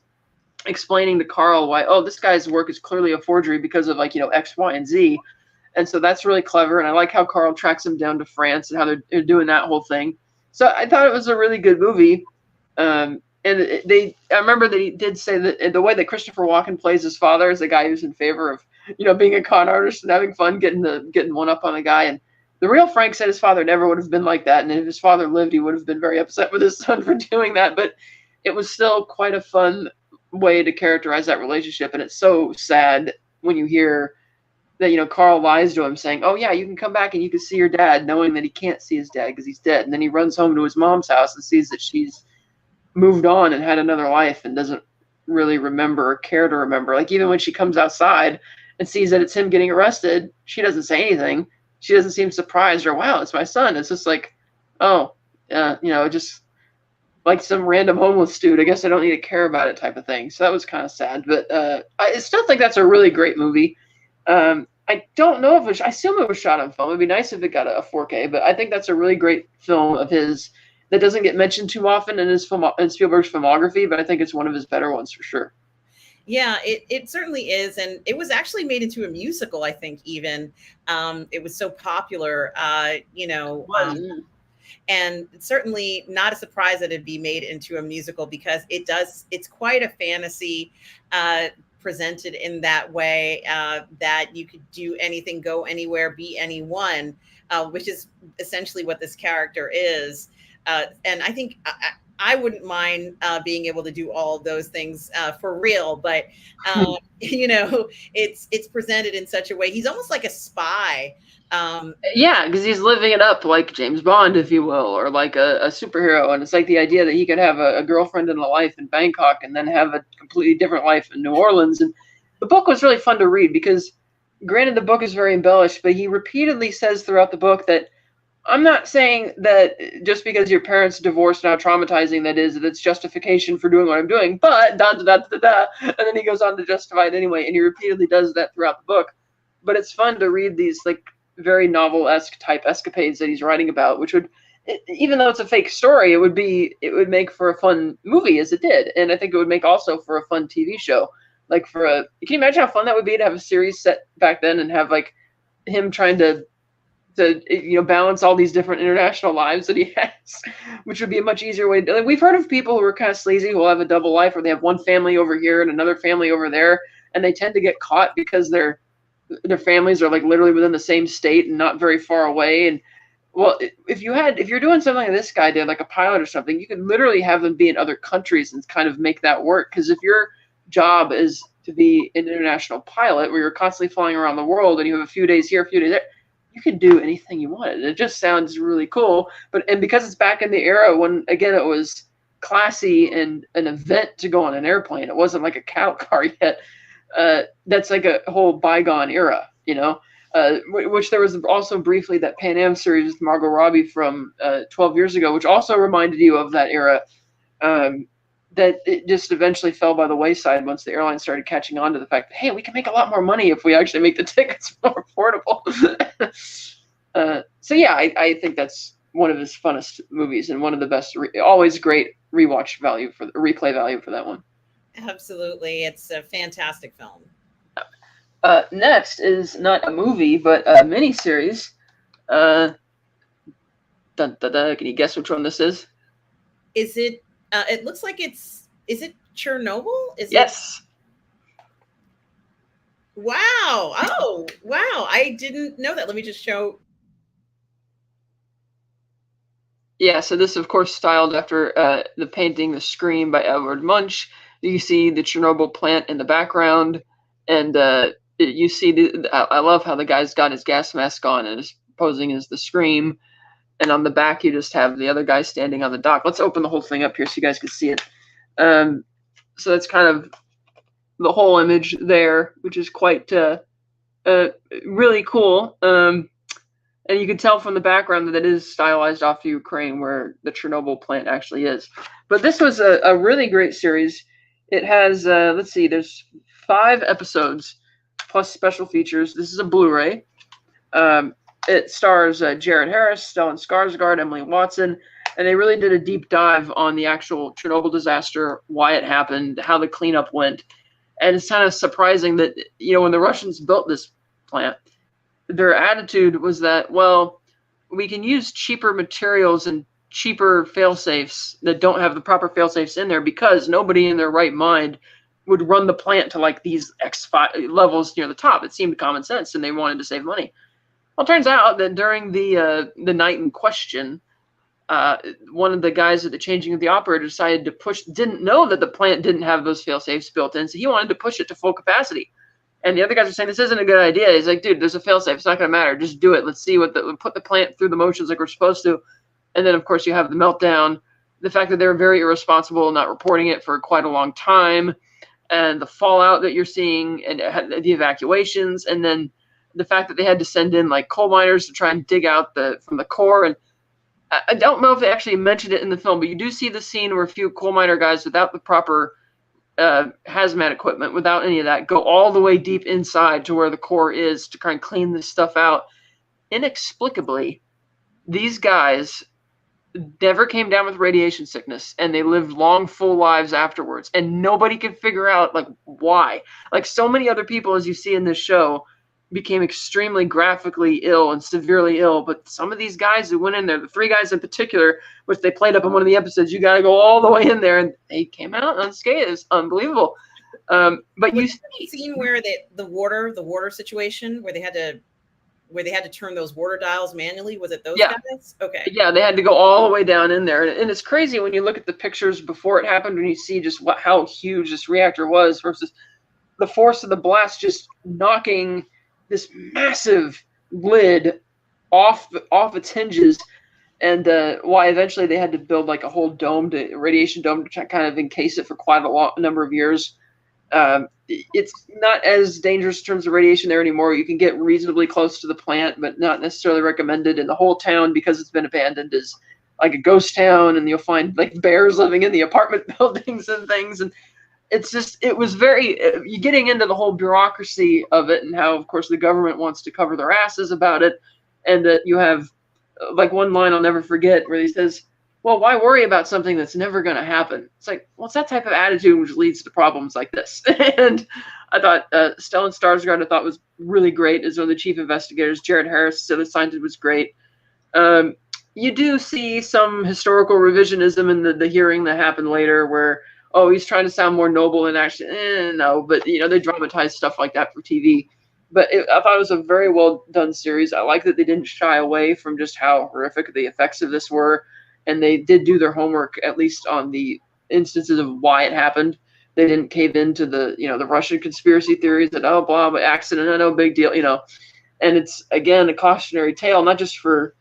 explaining to Carl why, this guy's work is clearly a forgery because of X, Y, and Z. And so that's really clever. And I like how Carl tracks him down to France and how they're doing that whole thing. So I thought it was a really good movie. And I remember that he did say that the way that Christopher Walken plays his father is a guy who's in favor of, being a con artist and having fun, getting one up on a guy. And the real Frank said his father never would have been like that. And if his father lived, he would have been very upset with his son for doing that. But it was still quite a fun way to characterize that relationship. And it's so sad when you hear that, Carl lies to him saying, oh yeah, you can come back and you can see your dad, knowing that he can't see his dad because he's dead. And then he runs home to his mom's house and sees that she's moved on and had another life and doesn't really remember or care to remember. Like even when she comes outside and sees that it's him getting arrested, she doesn't say anything. She doesn't seem surprised or, wow, it's my son. It's just like, just like some random homeless dude. I guess I don't need to care about it type of thing. So that was kind of sad. But I still think that's a really great movie. I don't know if I assume it was shot on film. It'd be nice if it got a 4K, but I think that's a really great film of his that doesn't get mentioned too often in Spielberg's filmography, but I think it's one of his better ones for sure. Yeah, it certainly is. And it was actually made into a musical, I think, even. It was so popular, and it's certainly not a surprise that it'd be made into a musical because it's quite a fantasy presented in that way, that you could do anything, go anywhere, be anyone, which is essentially what this character is. And I think I wouldn't mind being able to do all of those things for real, but it's presented in such a way. He's almost like a spy. Yeah, because he's living it up like James Bond, if you will, or like a superhero. And it's like the idea that he could have a girlfriend and a life in Bangkok and then have a completely different life in New Orleans. And the book was really fun to read because, granted, the book is very embellished, but he repeatedly says throughout the book that I'm not saying that just because your parents divorced and how traumatizing that's justification for doing what I'm doing, but da da da da da. And then he goes on to justify it anyway, and he repeatedly does that throughout the book. But it's fun to read these like very novel-esque type escapades that he's writing about, which would, even though it's a fake story, it would make for a fun movie as it did, and I think it would make also for a fun TV show. Like can you imagine how fun that would be to have a series set back then and have like him trying to balance all these different international lives that he has, which would be a much easier way to do it. We've heard of people who are kind of sleazy who will have a double life where they have one family over here and another family over there, and they tend to get caught because their families are like literally within the same state and not very far away. And well, if you're doing something like this guy did, like a pilot or something, you could literally have them be in other countries and kind of make that work. Because if your job is to be an international pilot where you're constantly flying around the world and you have a few days here, a few days there, you could do anything you wanted. It just sounds really cool. And because it's back in the era when, again, it was classy and an event to go on an airplane, it wasn't like a cattle car yet. That's like a whole bygone era, which there was also briefly that Pan Am series with Margot Robbie from 12 years ago, which also reminded you of that era. That it just eventually fell by the wayside once the airline started catching on to the fact that, hey, we can make a lot more money if we actually make the tickets more affordable. So yeah, I think that's one of his funnest movies and one of the best, always great replay value for that one. Absolutely. It's a fantastic film. Next is not a movie, but a miniseries. Can you guess which one this is? Is it? It looks like is it Chernobyl? Yes. Wow. Oh, wow. I didn't know that. Let me just show. Yeah, so this, of course, styled after the painting The Scream by Edward Munch. You see the Chernobyl plant in the background, and you see I love how the guy's got his gas mask on and is posing as The Scream. And on the back, you just have the other guy standing on the dock. Let's open the whole thing up here so you guys can see it. So that's kind of the whole image there, which is quite really cool. And you can tell from the background that it is stylized off Ukraine, where the Chernobyl plant actually is. But this was a really great series. It has, let's see, there's 5 episodes. plus special features. This is a Blu-ray. It stars Jared Harris, Stellan Skarsgård, Emily Watson, and they really did a deep dive on the actual Chernobyl disaster, why it happened, how the cleanup went. And it's kind of surprising that, when the Russians built this plant, their attitude was that, well, we can use cheaper materials and cheaper fail-safes that don't have the proper fail-safes in there, because nobody in their right mind would run the plant to like these X5 levels near the top. It seemed common sense, and they wanted to save money. Well, it turns out that during the night in question, one of the guys at the changing of the operator decided to didn't know that the plant didn't have those fail-safes built in, so he wanted to push it to full capacity. And the other guys are saying, this isn't a good idea. He's like, dude, there's a fail-safe. It's not going to matter. Just do it. Let's see put the plant through the motions like we're supposed to. And then, of course, you have the meltdown. The fact that they were very irresponsible, not reporting it for quite a long time, and the fallout that you're seeing, and the evacuations, and then the fact that they had to send in like coal miners to try and dig out from the core. And I don't know if they actually mentioned it in the film, but you do see the scene where a few coal miner guys without the proper hazmat equipment, without any of that, go all the way deep inside to where the core is to try and clean this stuff out. Inexplicably, these guys never came down with radiation sickness, and they lived long, full lives afterwards. And nobody could figure out like why. Like so many other people, as you see in this show, became extremely graphically ill and severely ill. But some of these guys who went in there, the 3 guys in particular, which they played up in one of the episodes, you got to go all the way in there, and they came out unscathed. It's unbelievable. But you seen where the water situation where they had to turn those water dials manually? Was it those guys? Okay. Yeah, they had to go all the way down in there, and it's crazy when you look at the pictures before it happened, when you see just how huge this reactor was versus the force of the blast just knocking this massive lid off its hinges, and why eventually they had to build like a whole radiation dome to kind of encase it for quite a number of years. It's not as dangerous in terms of radiation there anymore. You can get reasonably close to the plant, but not necessarily recommended. And the whole town, because it's been abandoned, is like a ghost town, and you'll find like bears living in the apartment buildings and things. And it was very, you're getting into the whole bureaucracy of it, and how, of course, the government wants to cover their asses about it. And that you have like one line I'll never forget where he says, well, why worry about something that's never going to happen? It's like, well, it's that type of attitude which leads to problems like this. And I thought Stellan Skarsgård, I thought, was really great as one of the chief investigators. Jared Harris, the scientist, was great. You do see some historical revisionism in the hearing that happened later where, oh, he's trying to sound more noble, and actually, no. But, they dramatize stuff like that for TV. But I thought it was a very well done series. I like that they didn't shy away from just how horrific the effects of this were. And they did do their homework, at least on the instances of why it happened. They didn't cave into the Russian conspiracy theories that, oh, blah, blah, accident, no big deal, And it's, again, a cautionary tale, not just for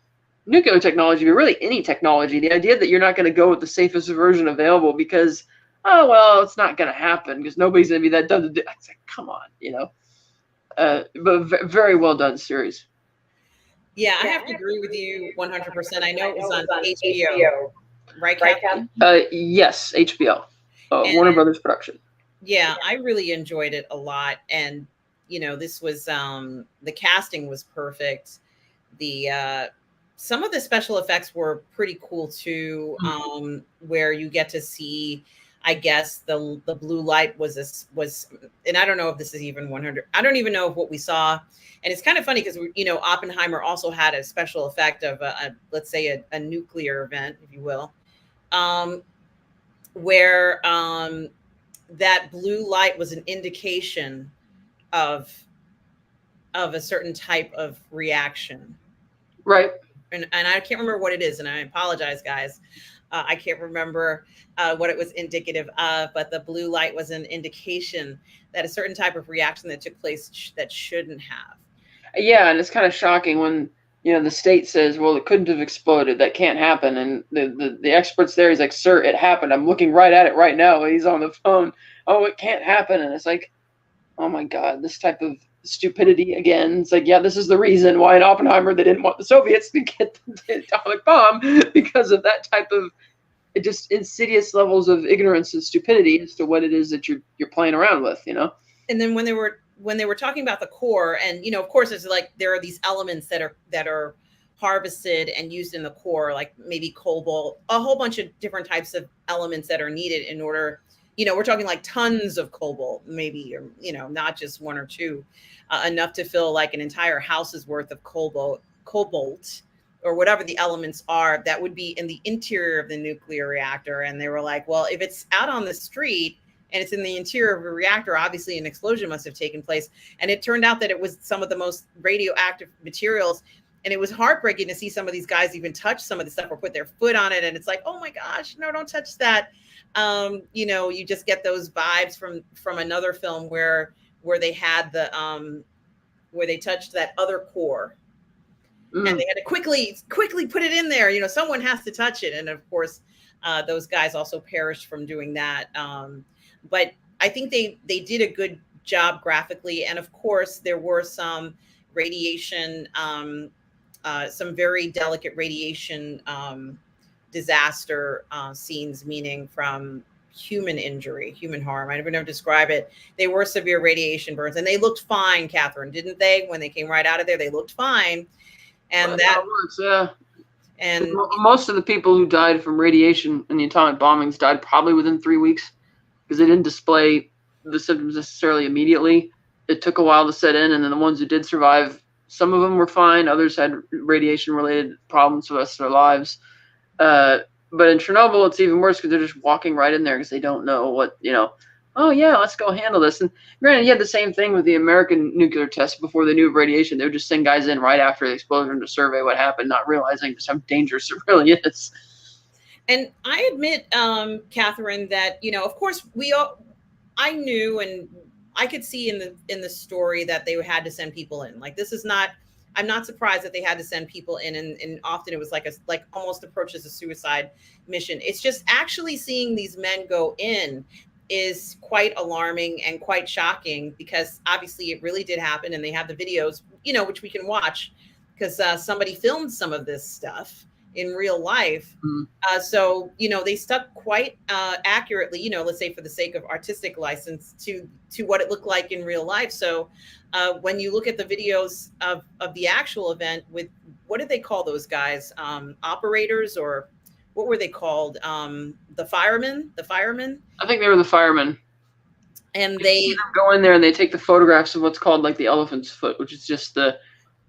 nuclear technology, but really any technology. The idea that you're not going to go with the safest version available because, oh, well, it's not going to happen because nobody's going to be that dumb to do. It's like, come on, But very well done series. Yeah, I have to agree with you 100%. I know it was on HBO, right, Catherine? Yes, HBO, Warner Brothers production. Yeah, I really enjoyed it a lot, and this was the casting was perfect. The some of the special effects were pretty cool too, where you get to see, I guess, the blue light was, and I don't know if this is even 100. I don't even know if what we saw. And it's kind of funny because, Oppenheimer also had a special effect of let's say a nuclear event, if you will, where that blue light was an indication of a certain type of reaction. Right. And I can't remember what it is. And I apologize, guys. I can't remember what it was indicative of, but the blue light was an indication that a certain type of reaction that took place that shouldn't have. Yeah, and it's kind of shocking when the state says, well, it couldn't have exploded. That can't happen. And the experts there, he's like, sir, it happened. I'm looking right at it right now. He's on the phone. Oh, it can't happen. And it's like, oh my God, this type of stupidity again. It's like, yeah, this is the reason why in Oppenheimer they didn't want the Soviets to get the atomic bomb, because of that type of just insidious levels of ignorance and stupidity as to what it is that you're playing around with, And then when they were when they were talking about the core, and of course, it's like there are these elements that are harvested and used in the core, like maybe cobalt, a whole bunch of different types of elements that are needed in order. We're talking like tons of cobalt, maybe, or not just one or two, enough to fill like an entire house's worth of cobalt, or whatever the elements are that would be in the interior of the nuclear reactor. And they were like, well, if it's out on the street and it's in the interior of a reactor, obviously an explosion must have taken place. And it turned out that it was some of the most radioactive materials. And it was heartbreaking to see some of these guys even touch some of the stuff or put their foot on it. And it's like, oh my gosh, no, don't touch that. You just get those vibes from another film where they had where they touched that other core. And they had to quickly put it in there. Someone has to touch it. And of course, those guys also perished from doing that. But I think they did a good job graphically. And of course, there were some radiation, some very delicate radiation disaster scenes, meaning from human injury, human harm. I never know how to describe it. They were severe radiation burns, and they looked fine, Catherine, didn't they? When they came right out of there, they looked fine. And that works, yeah. And most of the people who died from radiation in the atomic bombings died probably within 3 weeks, because they didn't display the symptoms necessarily immediately. It took a while to set in, and then the ones who did survive, some of them were fine. Others had radiation-related problems for the rest of their lives. But in Chernobyl, it's even worse because they're just walking right in there because they don't know what, oh, yeah, let's go handle this. And granted, you had the same thing with the American nuclear tests before they knew of radiation. They would just send guys in right after the explosion to survey what happened, not realizing just how dangerous it really is. And I admit, Catherine, that, of course, I knew, and I could see in the story that they had to send people in. Like, I'm not surprised that they had to send people in, and often it was like almost approaches a suicide mission. It's just actually seeing these men go in is quite alarming and quite shocking, because obviously it really did happen, and they have the videos, which we can watch, because somebody filmed some of this stuff in real life. So, they stuck quite accurately, let's say for the sake of artistic license, to what it looked like in real life. So when you look at the videos of the actual event with, what did they call those guys? Operators, or what were they called? The firemen? I think they were the firemen. And they go in there and they take the photographs of what's called like the elephant's foot, which is just the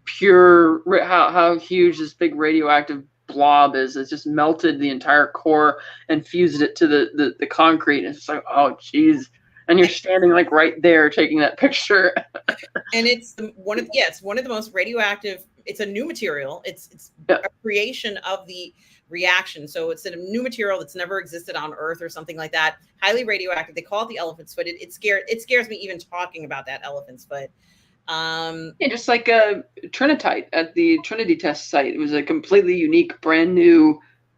pure, how huge this big radioactive blob is. It's just melted the entire core and fused it to the concrete. And it's like, oh geez. And you're standing like right there taking that picture. And it's one of the most radioactive. It's a new material. It's a creation of the reaction. So it's a new material that's never existed on Earth or something like that. Highly radioactive. They call it the elephant's foot. It scares me even talking about that elephant's foot. Just like Trinitite at the Trinity test site. It was a completely unique, brand new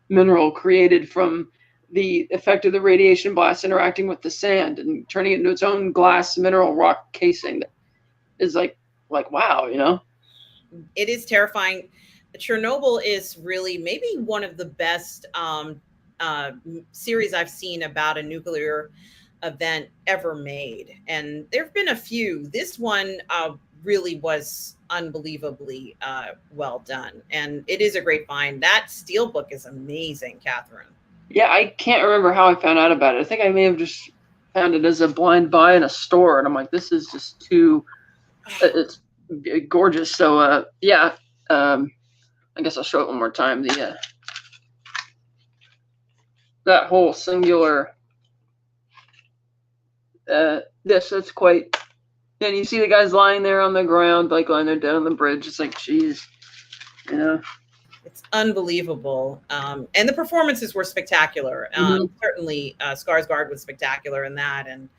mineral created from the effect of the radiation blast interacting with the sand and turning it into its own glass mineral rock casing. That is like wow, It is terrifying. Chernobyl is really maybe one of the best series I've seen about a nuclear event ever made, and there have been a few. This one really was unbelievably well done, and it is a great find. That steelbook is amazing, Catherine. Yeah, I can't remember how I found out about it. I think I may have just found it as a blind buy in a store, and I'm like, this is just too it's gorgeous. So I guess I'll show it one more time. The that whole singular that's quite. And you see the guys lying there on the ground, like lying there dead on the bridge. It's like, geez, It's unbelievable. And the performances were spectacular. Certainly Skarsgård was spectacular in that. And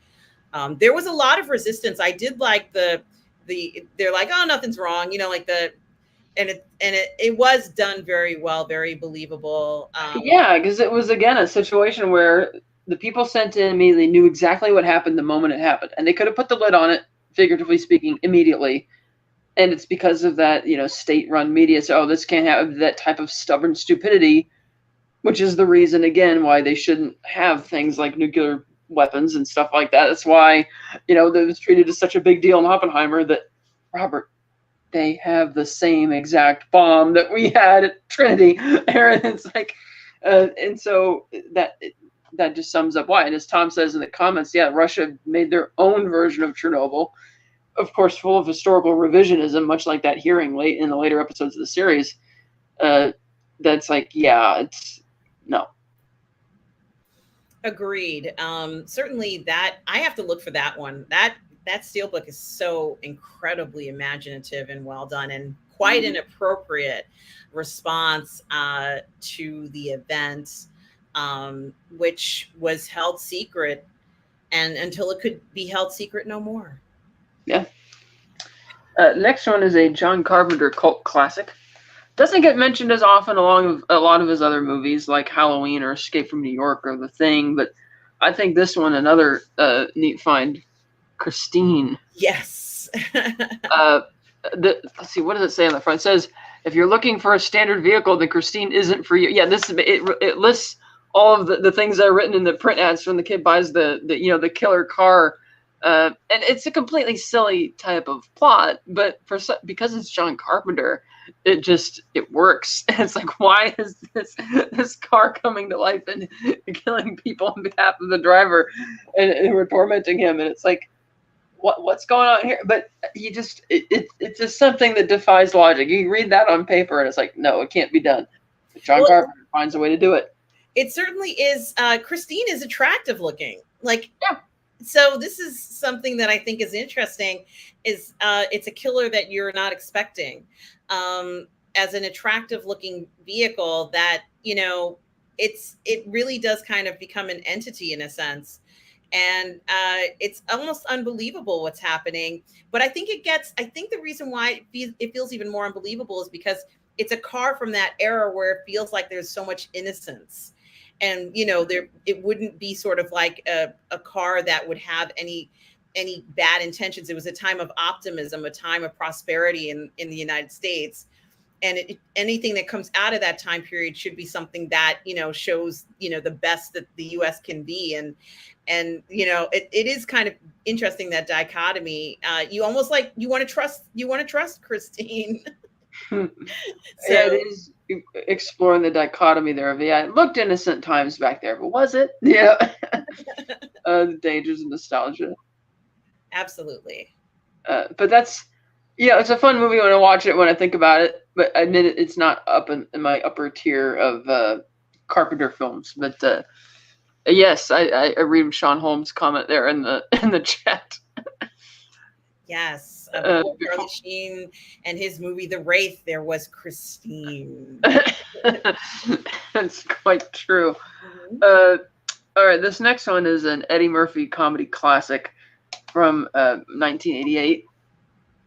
there was a lot of resistance. I did like they're like, oh, nothing's wrong. It was done very well, very believable. Yeah, because it was, again, a situation where the people sent in immediately knew exactly what happened the moment it happened. And they could have put the lid on it, figuratively speaking, immediately. And it's because of that, state-run media. So, this can't have that type of stubborn stupidity, which is the reason, again, why they shouldn't have things like nuclear weapons and stuff like that. That's why, that was treated as such a big deal in Oppenheimer that, Robert, they have the same exact bomb that we had at Trinity. And it's like, and so that just sums up why. And as Tom says in the comments, yeah, Russia made their own version of Chernobyl, of course, full of historical revisionism, much like that hearing late in the later episodes of the series. That's like, yeah, it's no. Agreed. Certainly that I have to look for that one. That steelbook is so incredibly imaginative and well done, and quite an appropriate response to the event, which was held secret, and until it could be held secret no more. Yeah. Next one is a John Carpenter cult classic. Doesn't get mentioned as often along with a lot of his other movies like Halloween or Escape from New York or The Thing, but I think this one, another neat find, Christine. Yes. Let's see, what does it say on the front? It says, if you're looking for a standard vehicle, then Christine isn't for you. Yeah, it lists all of the things that are written in the print ads when the kid buys the killer car. And it's a completely silly type of plot, but because it's John Carpenter, it works. It's like, why is this car coming to life and killing people on behalf of the driver, and we're tormenting him? And it's like, what's going on here? But it's just something that defies logic. You can read that on paper, and it's like, no, it can't be done. But John Carpenter finds a way to do it. It certainly is. Christine is attractive looking. Like, yeah. So this is something that I think is interesting. Is it's a killer that you're not expecting, as an attractive looking vehicle that it really does kind of become an entity in a sense, and it's almost unbelievable what's happening. But I think the reason why it feels even more unbelievable is because it's a car from that era where it feels like there's so much innocence. And it wouldn't be sort of like a car that would have any bad intentions. It was a time of optimism, a time of prosperity in the United States, and anything that comes out of that time period should be something that shows the best that the U.S. can be. And it is kind of interesting, that dichotomy. You almost like you want to trust Christine. So, yeah, it is exploring the dichotomy there of, it looked innocent times back there, but was it? Yeah. The dangers of nostalgia. Absolutely. But that's, it's a fun movie when I watch it, when I think about it, but I admit it's not up in my upper tier of Carpenter films. But yes, I read Sean Holmes' comment there in the chat. Yes, before Charlie Sheen and his movie The Wraith, there was Christine. That's quite true. Mm-hmm. All right, this next one is an Eddie Murphy comedy classic from 1988,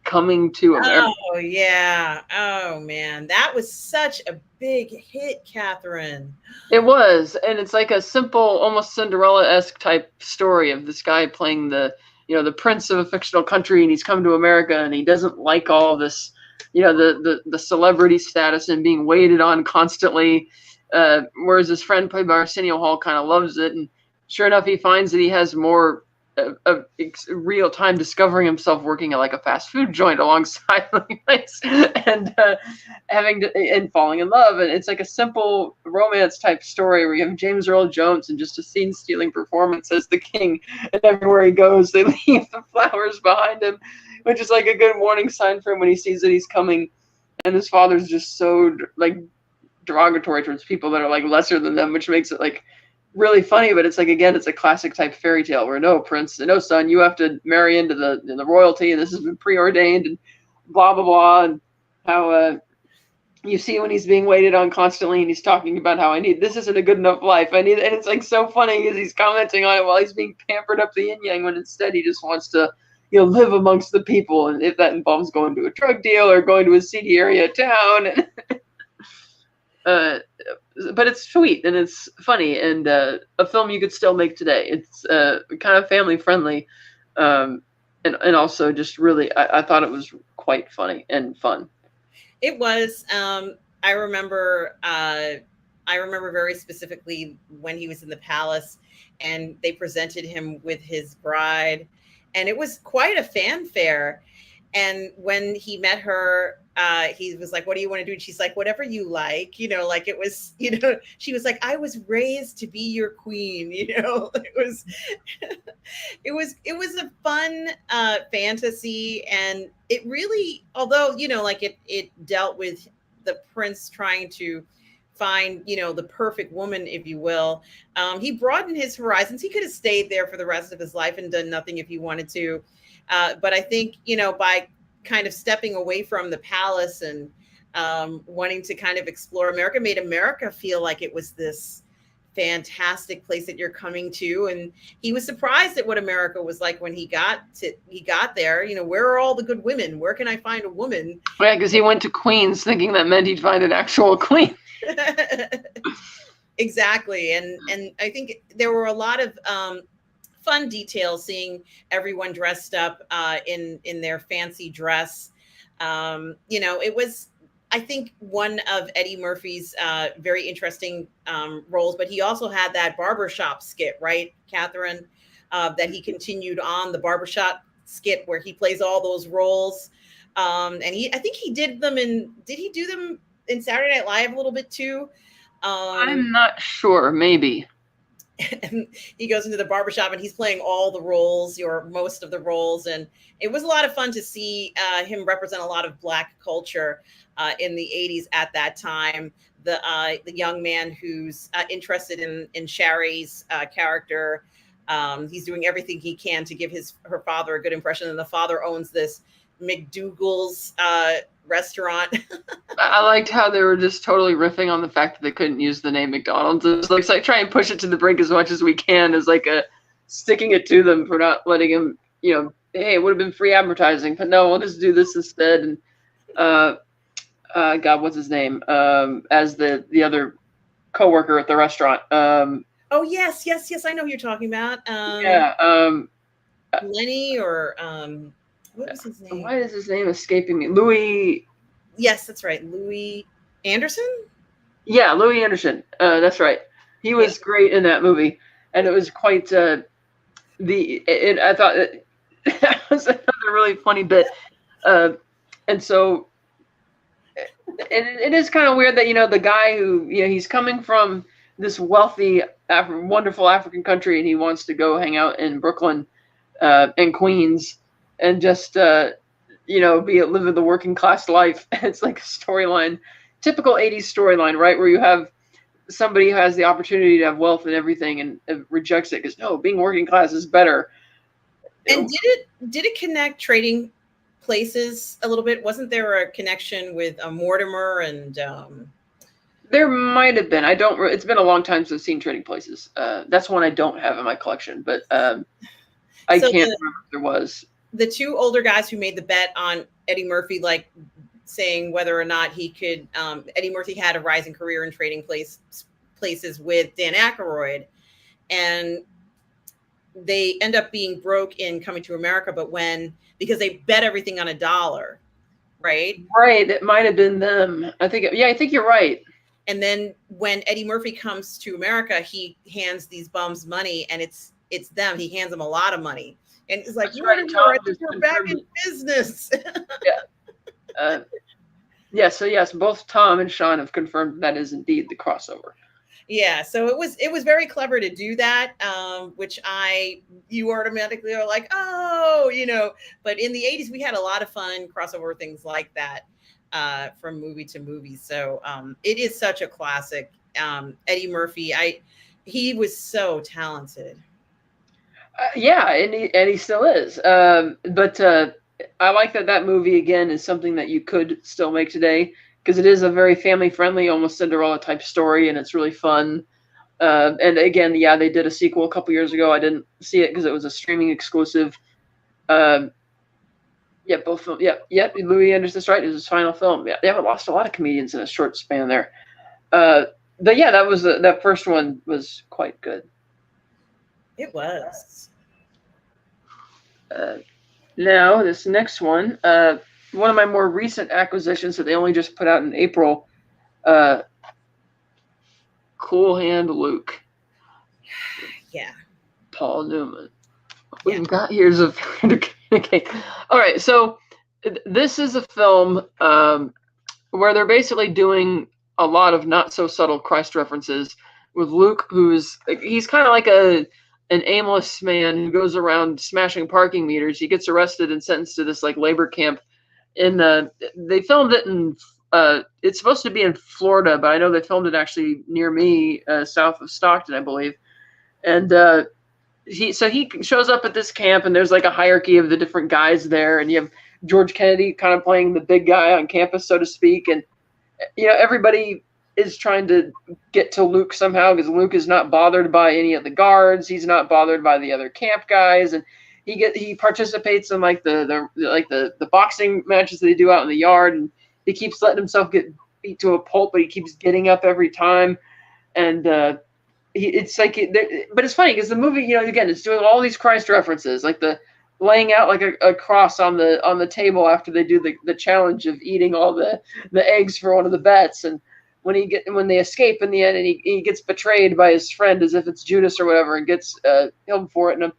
Coming to America. Oh, yeah. Oh, man. That was such a big hit, Catherine. It was. And it's like a simple, almost Cinderella-esque type story of this guy playing the prince of a fictional country, and he's come to America, and he doesn't like all this, the celebrity status and being waited on constantly. Whereas his friend, played by Arsenio Hall, kind of loves it. And sure enough, he finds that he has more of real time discovering himself working at like a fast food joint alongside and and falling in love. And it's like a simple romance type story where you have James Earl Jones and just a scene stealing performance as the king, and everywhere he goes they leave the flowers behind him, which is like a good warning sign for him when he sees that he's coming. And his father's just so like derogatory towards people that are like lesser than them, which makes it like really funny. But it's like, again, it's a classic type fairy tale where no, prince, no, son, you have to marry into the royalty, and this has been preordained, and blah blah blah. And how you see when he's being waited on constantly, and he's talking about how this isn't a good enough life, and it's like so funny because he's commenting on it while he's being pampered up the yin yang, when instead he just wants to live amongst the people, and if that involves going to a drug deal or going to a seedy area of town. But it's sweet and it's funny, and a film you could still make today. It's kind of family friendly, and also just really, I thought it was quite funny and fun. It was. I remember very specifically when he was in the palace, and they presented him with his bride, and it was quite a fanfare. And when he met her, he was like, "What do you want to do?" And she's like, "Whatever you like." Like it was, she was like, "I was raised to be your queen." It was, it was a fun fantasy, and it really, although like it dealt with the prince trying to find the perfect woman, if you will. He broadened his horizons. He could have stayed there for the rest of his life and done nothing if he wanted to. But I think, by kind of stepping away from the palace and wanting to kind of explore America, made America feel like it was this fantastic place that you're coming to. And he was surprised at what America was like when he got there. Where are all the good women? Where can I find a woman? Yeah, because he went to Queens thinking that meant he'd find an actual queen. Exactly. And I think there were a lot of fun details, seeing everyone dressed up in their fancy dress. It was, I think, one of Eddie Murphy's very interesting roles, but he also had that barbershop skit, right, Catherine? That he continued on the barbershop skit where he plays all those roles. And I think he did he do them in Saturday Night Live a little bit too? I'm not sure, maybe. And he goes into the barbershop and he's playing all the roles, or most of the roles. And it was a lot of fun to see him represent a lot of Black culture in the 80s at that time. The young man who's interested in Sherry's character. He's doing everything he can to give her father a good impression. And the father owns this McDougal's restaurant. I liked how they were just totally riffing on the fact that they couldn't use the name McDonald's. It's like try and push it to the brink as much as we can, as like a sticking it to them for not letting him, hey, it would have been free advertising, but no, we'll just do this instead. And God, what's his name? As the other coworker at the restaurant. Oh yes, I know who you're talking about. Lenny, or what was his name? Why is his name escaping me? Louis. Yes, that's right. Louis Anderson? Yeah, Louis Anderson. That's right. He was great in that movie. And it was quite I thought that was another really funny bit. And so it is kind of weird that, the guy who, he's coming from this wealthy, wonderful African country, and he wants to go hang out in Brooklyn and Queens and just living the working class life. It's like a storyline, typical 80s storyline, right? Where you have somebody who has the opportunity to have wealth and everything and rejects it because, no, being working class is better. And did it connect Trading Places a little bit? Wasn't there a connection with Mortimer and there might have been. It's been a long time since I've seen Trading Places. That's one I don't have in my collection, but I can't remember if there was. The two older guys who made the bet on Eddie Murphy, like saying whether or not he could, Eddie Murphy had a rising career in Trading Places with Dan Aykroyd, and they end up being broke in Coming to America, but because they bet everything on $1, right? Right, it might have been them. I think you're right. And then when Eddie Murphy comes to America, he hands these bums money, and it's them. He hands them a lot of money. And it's like, we're back in business. Yeah. So yes, both Tom and Sean have confirmed that is indeed the crossover. Yeah. So it was very clever to do that, which you automatically are like, oh, but in the 80s, we had a lot of fun crossover things like that from movie to movie. So it is such a classic. Eddie Murphy, he was so talented. Yeah, and he still is. But I like that movie, again, is something that you could still make today, because it is a very family-friendly, almost Cinderella type story, and it's really fun. And again, yeah, they did a sequel a couple years ago. I didn't see it because it was a streaming exclusive. Yeah, both films. Yeah, Louis Anderson's right. It was his final film. Yeah, they haven't lost a lot of comedians in a short span there. But yeah, that first one was quite good. It was. Now, this next one, one of my more recent acquisitions that they only just put out in April, Cool Hand Luke. Yeah. Paul Newman. What Yeah. we've got here is a failure to communicate. All right, so this is a film where they're basically doing a lot of not so subtle Christ references with Luke, he's kind of like an aimless man who goes around smashing parking meters. He gets arrested and sentenced to this like labor camp. They filmed it in. It's supposed to be in Florida, but I know they filmed it actually near me, south of Stockton, I believe. And he shows up at this camp, and there's like a hierarchy of the different guys there, and you have George Kennedy kind of playing the big guy on campus, so to speak, and everybody is trying to get to Luke somehow because Luke is not bothered by any of the guards. He's not bothered by the other camp guys, and he participates in like the boxing matches that they do out in the yard, and he keeps letting himself get beat to a pulp, but he keeps getting up every time, and but it's funny because the movie, again, it's doing all these Christ references, like the laying out like a cross on the table after they do the challenge of eating all the eggs for one of the bets, and when they escape in the end, and he gets betrayed by his friend as if it's Judas or whatever, and gets killed for it, and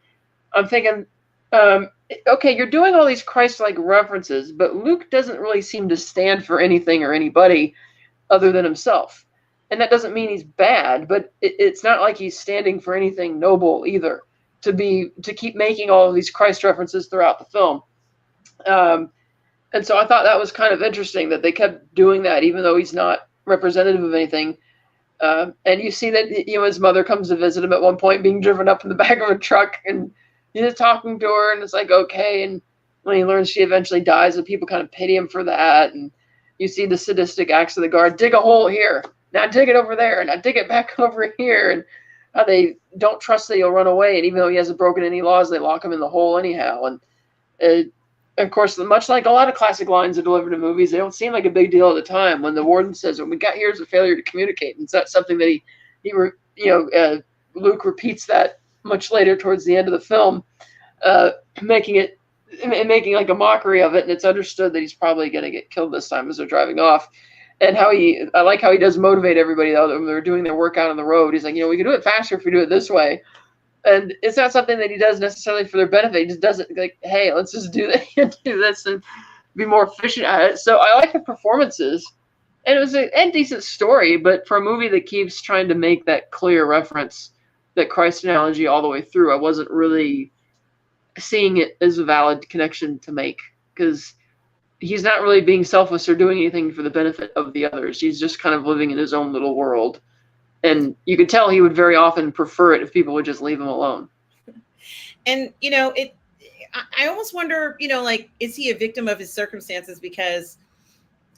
I'm thinking, okay, you're doing all these Christ-like references, but Luke doesn't really seem to stand for anything or anybody other than himself. And that doesn't mean he's bad, but it's not like he's standing for anything noble either, to keep making all of these Christ references throughout the film. And so I thought that was kind of interesting that they kept doing that, even though he's not representative of anything. And you see that his mother comes to visit him at one point, being driven up in the back of a truck, and he's talking to her, and it's like, okay. And when he learns she eventually dies, and people kind of pity him for that. And you see the sadistic acts of the guard: dig a hole here, now dig it over there, and now dig it back over here. And how they don't trust that he'll run away, and even though he hasn't broken any laws, they lock him in the hole anyhow. And of course, much like a lot of classic lines are delivered in movies, they don't seem like a big deal at the time. When the warden says, "What we got here is a failure to communicate," and that's something that Luke repeats that much later towards the end of the film, making like a mockery of it, and it's understood that he's probably going to get killed this time as they're driving off. And I like how he does motivate everybody though when they're doing their work out on the road. He's like, we can do it faster if we do it this way. And it's not something that he does necessarily for their benefit. He just does it like, hey, let's just do this and be more efficient at it. So I like the performances, and it was a decent story. But for a movie that keeps trying to make that clear reference, that Christ analogy all the way through, I wasn't really seeing it as a valid connection to make, because he's not really being selfless or doing anything for the benefit of the others. He's just kind of living in his own little world. And you could tell he would very often prefer it if people would just leave him alone. And, I almost wonder, like, is he a victim of his circumstances? Because,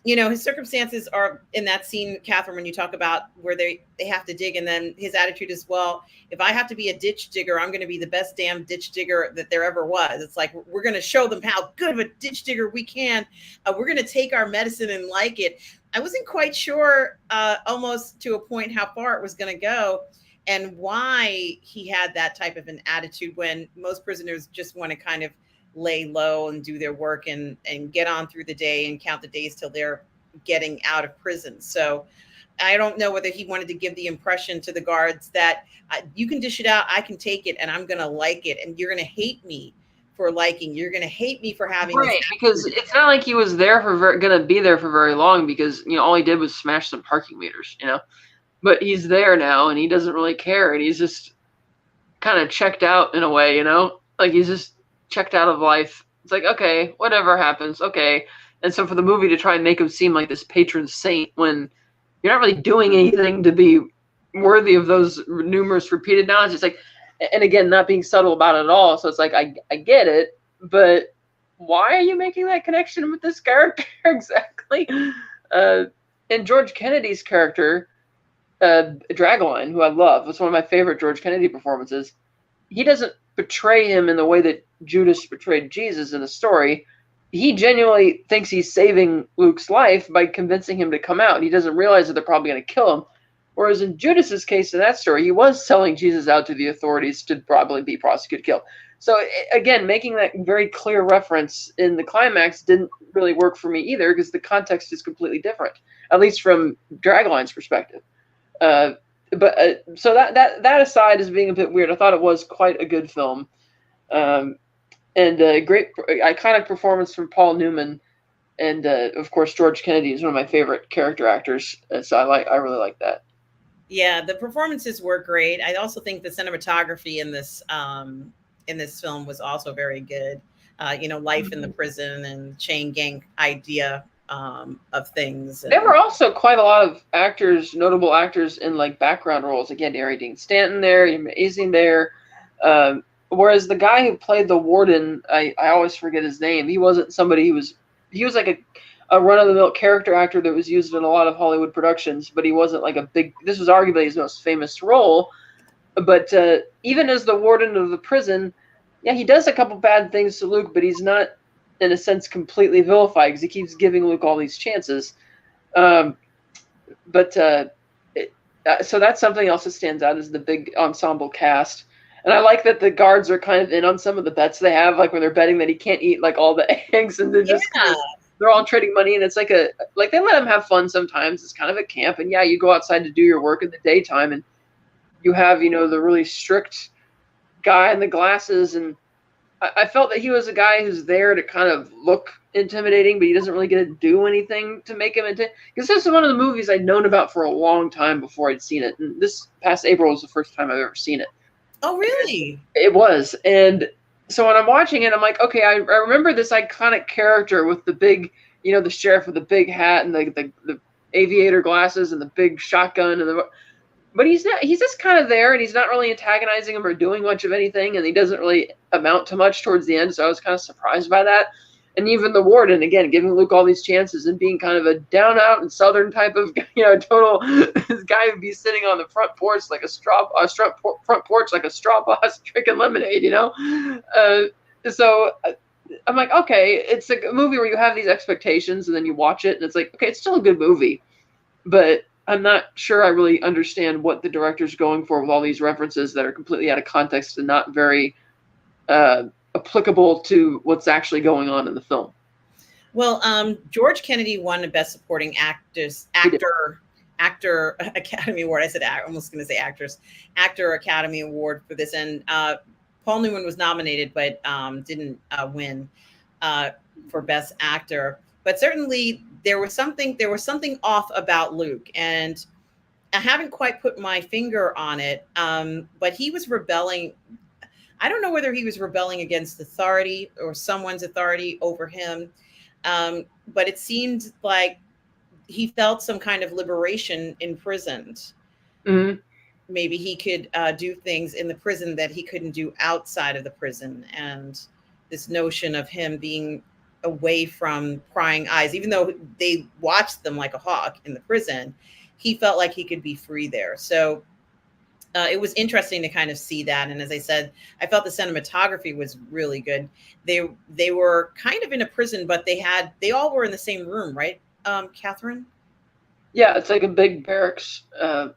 his circumstances are in that scene, Catherine, when you talk about where they have to dig. And then his attitude is, well, if I have to be a ditch digger, I'm going to be the best damn ditch digger that there ever was. It's like, we're going to show them how good of a ditch digger we can. We're going to take our medicine and like it. I wasn't quite sure, almost to a point, how far it was going to go and why he had that type of an attitude, when most prisoners just want to kind of lay low and do their work and get on through the day and count the days till they're getting out of prison. So I don't know whether he wanted to give the impression to the guards that you can dish it out, I can take it, and I'm going to like it, and you're going to hate me for liking. You're going to hate me for having right, because it's not like he was there going to be there for very long, because all he did was smash some parking meters, but he's there now and he doesn't really care, and he's just kind of checked out in a way, like he's just checked out of life. It's like, okay, whatever happens, okay. And so for the movie to try and make him seem like this patron saint when you're not really doing anything to be worthy of those numerous repeated nods, it's like, and again, not being subtle about it at all. So it's like, I get it, but why are you making that connection with this character exactly? And George Kennedy's character, Dragoline, who I love, was one of my favorite George Kennedy performances. He doesn't betray him in the way that Judas betrayed Jesus in the story. He genuinely thinks he's saving Luke's life by convincing him to come out. He doesn't realize that they're probably going to kill him. Whereas in Judas's case, in that story, he was selling Jesus out to the authorities to probably be prosecuted, killed. So again, making that very clear reference in the climax didn't really work for me either, because the context is completely different, at least from Dragoline's perspective. but so that aside as being a bit weird, I thought it was quite a good film, and a great iconic performance from Paul Newman, and of course George Kennedy is one of my favorite character actors, so I really like that. Yeah, the performances were great. I also think the cinematography in this film was also very good. Life in the prison and chain gang idea of things. There And were also quite a lot of actors, notable actors in like background roles. Again, Harry Dean Stanton there, amazing there. Whereas the guy who played the warden, I always forget his name. He wasn't somebody he was like a run of the mill character actor that was used in a lot of Hollywood productions, but he wasn't like a big. This was arguably his most famous role. But even as the warden of the prison, yeah, he does a couple bad things to Luke, but he's not, in a sense, completely vilified because he keeps giving Luke all these chances. Um, but so that's something else that stands out is the big ensemble cast. And I like that the guards are kind of in on some of the bets they have, like when they're betting that he can't eat like all the eggs, and they're all trading money, and it's like they let him have fun sometimes. It's kind of a camp, and yeah, you go outside to do your work in the daytime, and you have the really strict guy in the glasses, and I felt that he was a guy who's there to kind of look intimidating, but he doesn't really get to do anything to make him intimidating. Because this is one of the movies I'd known about for a long time before I'd seen it. And this past April was the first time I've ever seen it. Oh, really? It was. And so when I'm watching it, I'm like, okay, I remember this iconic character with the big, the sheriff with the big hat and the aviator glasses and the big shotgun but he's just kind of there, and he's not really antagonizing him or doing much of anything, and he doesn't really amount to much towards the end, so I was kind of surprised by that. And even the warden, again, giving Luke all these chances and being kind of a down-out and southern type of, total this guy would be sitting on the front porch like front porch like a straw boss drinking lemonade, So I'm like, okay, it's a movie where you have these expectations, and then you watch it, and it's like, okay, it's still a good movie, but I'm not sure I really understand what the director's going for with all these references that are completely out of context and not very applicable to what's actually going on in the film. Well, George Kennedy won the Best Supporting Actor Academy Award. I almost going to say Actor Academy Award for this, and Paul Newman was nominated but didn't win for Best Actor. But certainly there was something off about Luke, and I haven't quite put my finger on it. But he was rebelling. I don't know whether he was rebelling against authority or someone's authority over him. But it seemed like he felt some kind of liberation imprisoned. Mm-hmm. Maybe he could do things in the prison that he couldn't do outside of the prison. And this notion of him being away from prying eyes, even though they watched them like a hawk in the prison, he felt like he could be free there. So it was interesting to kind of see that. And as I said, I felt the cinematography was really good. They were kind of in a prison, but they all were in the same room, right, Catherine? Yeah, it's like a big barracks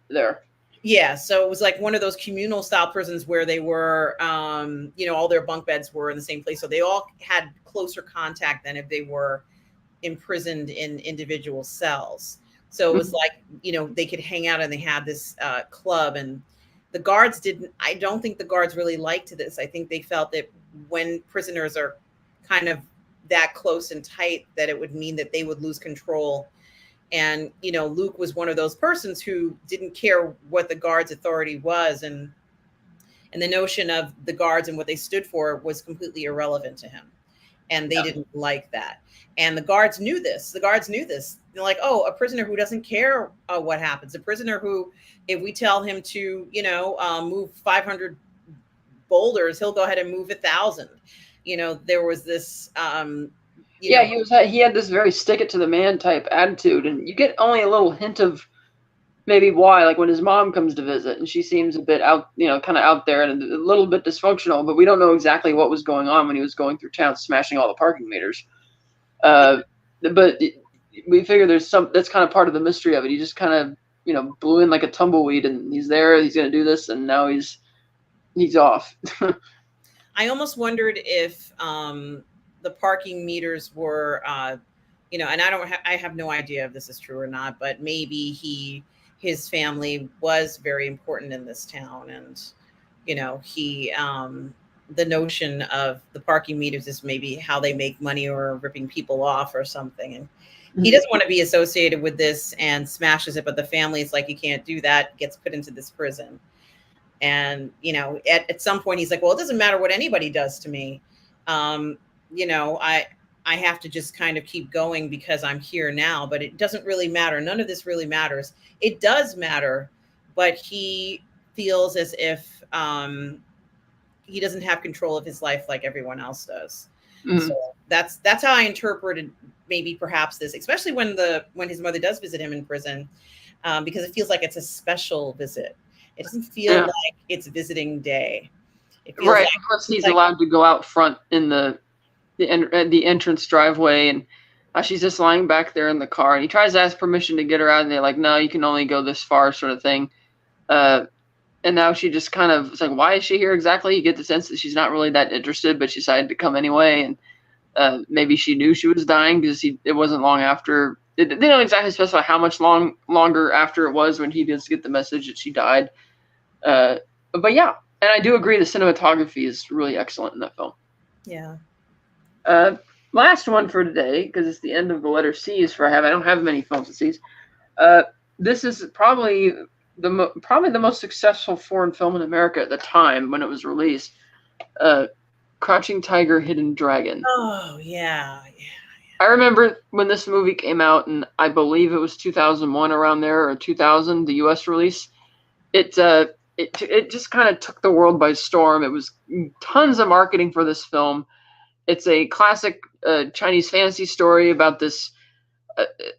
there. Yeah, so it was like one of those communal style prisons where they were, all their bunk beds were in the same place. So they all had closer contact than if they were imprisoned in individual cells. So it was like, they could hang out, and they had this club, and the guards I don't think the guards really liked this. I think they felt that when prisoners are kind of that close and tight, that it would mean that they would lose control. And, Luke was one of those persons who didn't care what the guards' authority was. And the notion of the guards and what they stood for was completely irrelevant to him. And they didn't like that. And the guards knew this. They're like, oh, a prisoner who doesn't care what happens. A prisoner who, if we tell him to, move 500 boulders, he'll go ahead and move 1,000. There was this... he had this very stick it to the man type attitude, and you get only a little hint of maybe why, like when his mom comes to visit, and she seems a bit out, kind of out there and a little bit dysfunctional, but we don't know exactly what was going on when he was going through town smashing all the parking meters. But we figure that's kind of part of the mystery of it. He just kind of, blew in like a tumbleweed, and he's there, he's going to do this, and now he's off. I almost wondered if, the parking meters were, and I have no idea if this is true or not, but maybe he his family was very important in this town. And, he, the notion of the parking meters is maybe how they make money or ripping people off or something. And he doesn't want to be associated with this and smashes it, but the family is like, you can't do that, gets put into this prison. And, at some point he's like, well, it doesn't matter what anybody does to me. I have to just kind of keep going because I'm here now, but it doesn't really matter. None of this really matters. It does matter, but he feels as if he doesn't have control of his life like everyone else does. So that's how I interpreted maybe perhaps this, especially when his mother does visit him in prison, because it feels like it's a special visit. It doesn't feel like it's visiting day. It feels right. Like, of course, he's allowed to go out front in the entrance driveway, and she's just lying back there in the car. And he tries to ask permission to get her out, and they're like, "No, you can only go this far," sort of thing. And now she just kind of, it's like, why is she here exactly? You get the sense that she's not really that interested, but she decided to come anyway. And maybe she knew she was dying because it wasn't long after. They don't exactly specify how much longer after it was when he does get the message that she died. But yeah, and I do agree the cinematography is really excellent in that film. Yeah. Last one for today, because it's the end of the letter C's for I don't have many films with C's. This is probably the most successful foreign film in America at the time when it was released. Crouching Tiger, Hidden Dragon. Oh yeah. I remember when this movie came out, and I believe it was 2001 around there, or 2000, the U.S. release. It just kind of took the world by storm. It was tons of marketing for this film. It's a classic Chinese fantasy story about this.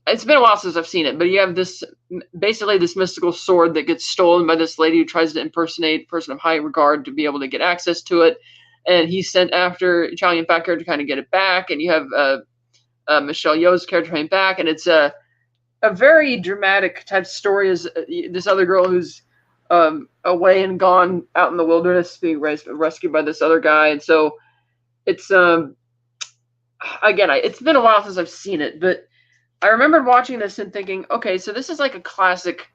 It's been a while since I've seen it, but you have this mystical sword that gets stolen by this lady who tries to impersonate a person of high regard to be able to get access to it. And he's sent after Chow Yun-fat to kind of get it back. And you have Michelle Yeoh's character coming back. And it's a very dramatic type story. As this other girl who's away and gone out in the wilderness being rescued by this other guy. And so it's, again, it's been a while since I've seen it, but I remembered watching this and thinking, okay, so this is like a classic.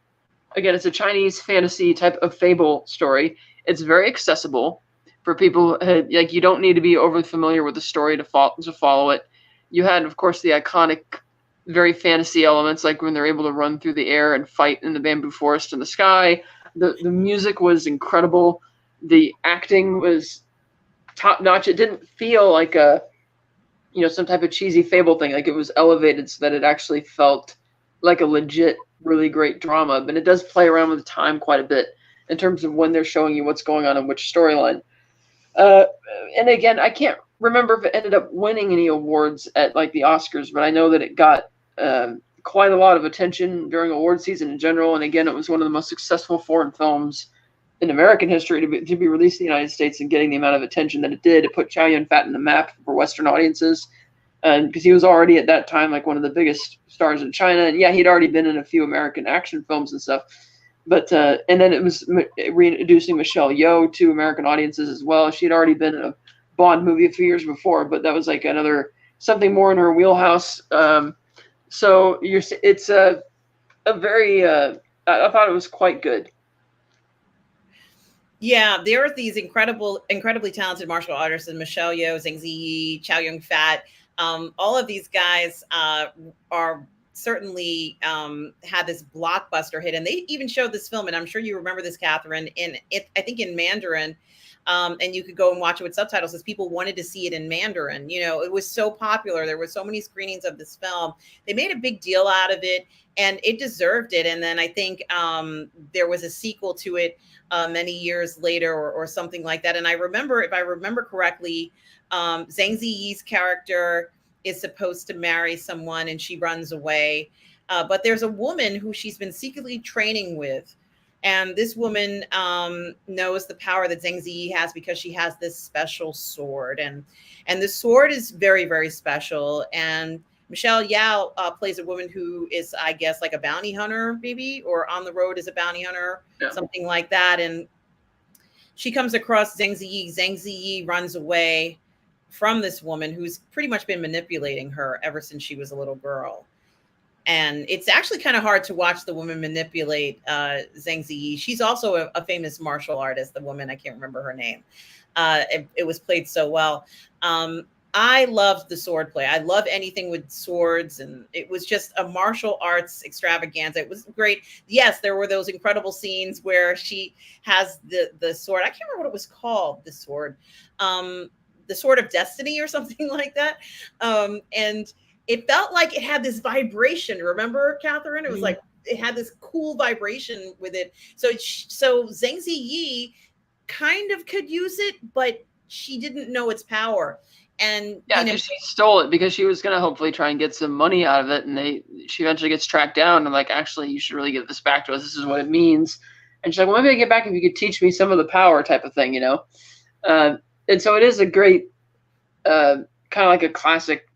Again, it's a Chinese fantasy type of fable story. It's very accessible for people. Like, you don't need to be overly familiar with the story to follow it. You had, of course, the iconic, very fantasy elements, like when they're able to run through the air and fight in the bamboo forest in the sky. The music was incredible. The acting was top notch. It didn't feel like some type of cheesy fable thing. Like, it was elevated so that it actually felt like a legit, really great drama. But it does play around with time quite a bit in terms of when they're showing you what's going on in which storyline. And again, I can't remember if it ended up winning any awards at like the Oscars, but I know that it got quite a lot of attention during award season in general. And again, it was one of the most successful foreign films in American history to be released in the United States, and getting the amount of attention that it did. It put Chow Yun-fat in the map for Western audiences, and because he was already at that time like one of the biggest stars in China. And yeah, he'd already been in a few American action films and stuff. But and then it was reintroducing Michelle Yeoh to American audiences as well. She had already been in a Bond movie a few years before, but that was like something more in her wheelhouse. So it's a very I thought it was quite good. Yeah, there are these incredibly talented martial artists, and Michelle Yeoh, Zhang Ziyi, Chow Yun-fat. All of these guys are certainly had this blockbuster hit, and they even showed this film, and I'm sure you remember this, Catherine, I think in Mandarin, and you could go and watch it with subtitles because people wanted to see it in Mandarin. It was so popular. There were so many screenings of this film. They made a big deal out of it, and it deserved it. And then I think there was a sequel to it many years later or something like that. And if I remember correctly, Zhang Ziyi's character is supposed to marry someone and she runs away. But there's a woman who she's been secretly training with. And this woman knows the power that Zhang Ziyi has because she has this special sword. And the sword is very, very special. And Michelle Yeoh plays a woman who is, I guess, like a bounty hunter, maybe, or on the road as a bounty hunter, something like that. And she comes across Zhang Ziyi. Zhang Ziyi runs away from this woman who's pretty much been manipulating her ever since she was a little girl. And it's actually kind of hard to watch the woman manipulate Zhang Ziyi. She's also a famous martial artist, the woman, I can't remember her name. It was played so well. I loved the sword play. I love anything with swords, and it was just a martial arts extravaganza. It was great. Yes, there were those incredible scenes where she has the sword. I can't remember what it was called, the sword of destiny or something like that. And it felt like it had this vibration. Remember, Catherine? It was like it had this cool vibration with it. So Zhang Ziyi kind of could use it, but she didn't know its power. And yeah, she stole it because she was going to hopefully try and get some money out of it, and she eventually gets tracked down and like, actually, you should really give this back to us. This is what it means. And she's like, well, maybe I get back if you could teach me some of the power, type of thing, you know. And so it is a great kind of like a classic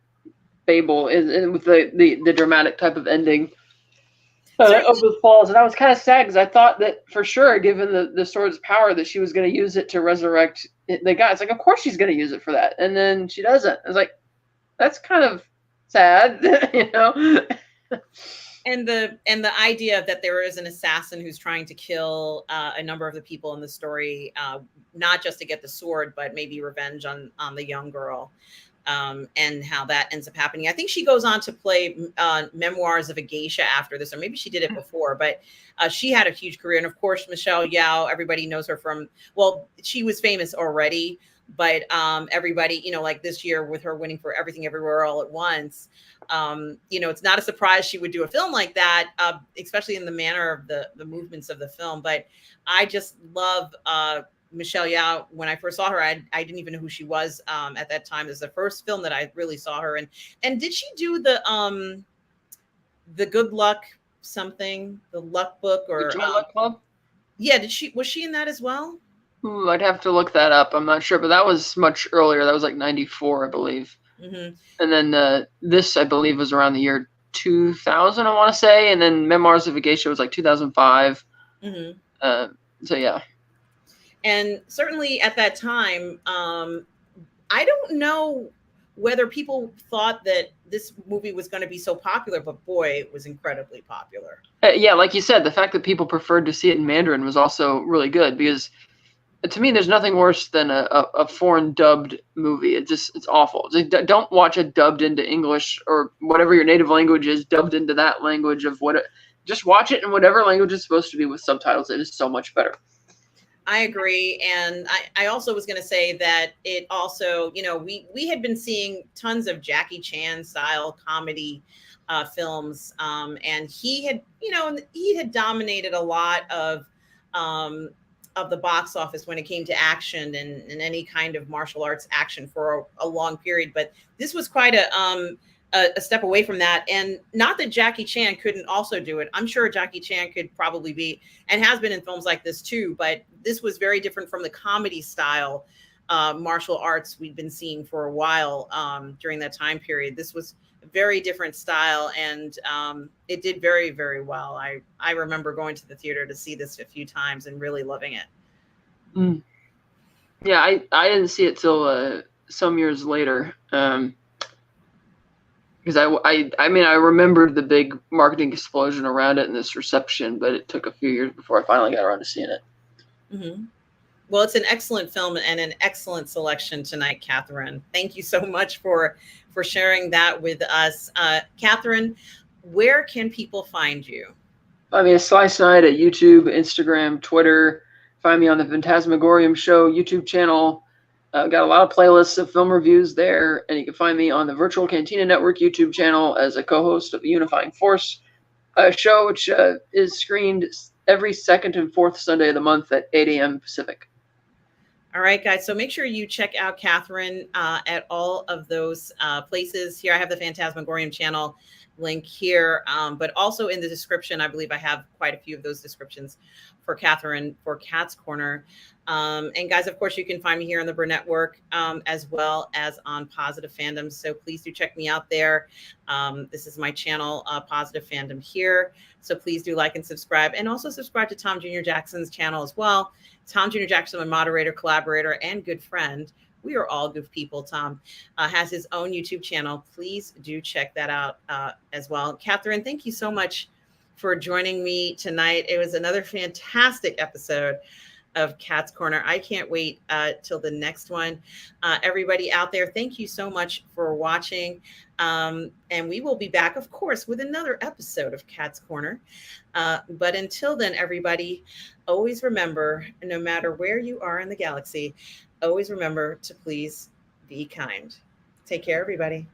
fable, and with the dramatic type of ending of the falls. And I was kind of sad because I thought that for sure, given the sword's power, that she was going to use it to resurrect the guy. It's like, of course she's going to use it for that, and then she doesn't. I was like, that's kind of sad, you know. And the idea that there is an assassin who's trying to kill a number of the people in the story, not just to get the sword, but maybe revenge on the young girl. And how that ends up happening. I think she goes on to play Memoirs of a Geisha after this, or maybe she did it before, but she had a huge career. And of course, Michelle Yeoh, everybody knows her from, well, she was famous already, but everybody, you know, like this year with her winning for Everything Everywhere All at Once, you know, it's not a surprise she would do a film like that, especially in the manner of the movements of the film. But I just love Michelle Yeoh. When I first saw her, I didn't even know who she was at that time. It was the first film that I really saw her in. And did she do the Good Luck something, the Luck Book, or Luck Club? Yeah, was she in that as well? Ooh, I'd have to look that up. I'm not sure, but that was much earlier. That was like 94, I believe. Mm-hmm. And then this, I believe, was around the year 2000, I want to say. And then Memoirs of a Geisha was like 2005. Mm-hmm. So yeah. And certainly at that time, I don't know whether people thought that this movie was going to be so popular, but boy, it was incredibly popular. Yeah, like you said, the fact that people preferred to see it in Mandarin was also really good, because to me, there's nothing worse than a foreign dubbed movie. It's awful. Don't watch it dubbed into English or whatever your native language is, dubbed into that language of just watch it in whatever language it's supposed to be with subtitles. It is so much better. I agree. And I also was going to say that it also, you know, we had been seeing tons of Jackie Chan style comedy films. And he had dominated a lot of the box office when it came to action and any kind of martial arts action for a long period. But this was quite a step away from that. And not that Jackie Chan couldn't also do it. I'm sure Jackie Chan could probably be, and has been in films like this too, but this was very different from the comedy style martial arts we'd been seeing for a while during that time period. This was a very different style, and it did very, very well. I remember going to the theater to see this a few times and really loving it. Mm. Yeah, I didn't see it till some years later. Because I remembered the big marketing explosion around it and this reception, but it took a few years before I finally got around to seeing it. Mm-hmm. Well, it's an excellent film and an excellent selection tonight, Catherine. Thank you so much for sharing that with us. Catherine, where can people find you? I mean, Slice Night at YouTube, Instagram, Twitter. Find me on the Fantasmagorium Show YouTube channel. Got a lot of playlists of film reviews there, and you can find me on the Virtual Cantina Network YouTube channel as a co-host of the Unifying Force show, which is screened every second and fourth Sunday of the month at 8 a.m. Pacific. All right, guys. So make sure you check out Catherine at all of those places. Here I have the Fantasmagorium channel link here, but also in the description, I believe I have quite a few of those descriptions for Catherine for Cat's Corner. And guys, of course, you can find me here on the Burnettwork as well as on Positive Fandom. So please do check me out there. This is my channel, Positive Fandom here. So please do like and subscribe, and also subscribe to Tom Jr. Jackson's channel as well. Tom Jr. Jackson, my moderator, collaborator, and good friend, We are all goof people. Tom has his own YouTube channel. Please do check that out as well. Catherine, thank you so much for joining me tonight. It was another fantastic episode of Cat's Corner. I can't wait till the next one. Everybody out there, thank you so much for watching. And we will be back, of course, with another episode of Cat's Corner. But until then, everybody, always remember, no matter where you are in the galaxy, always remember to please be kind. Take care, everybody.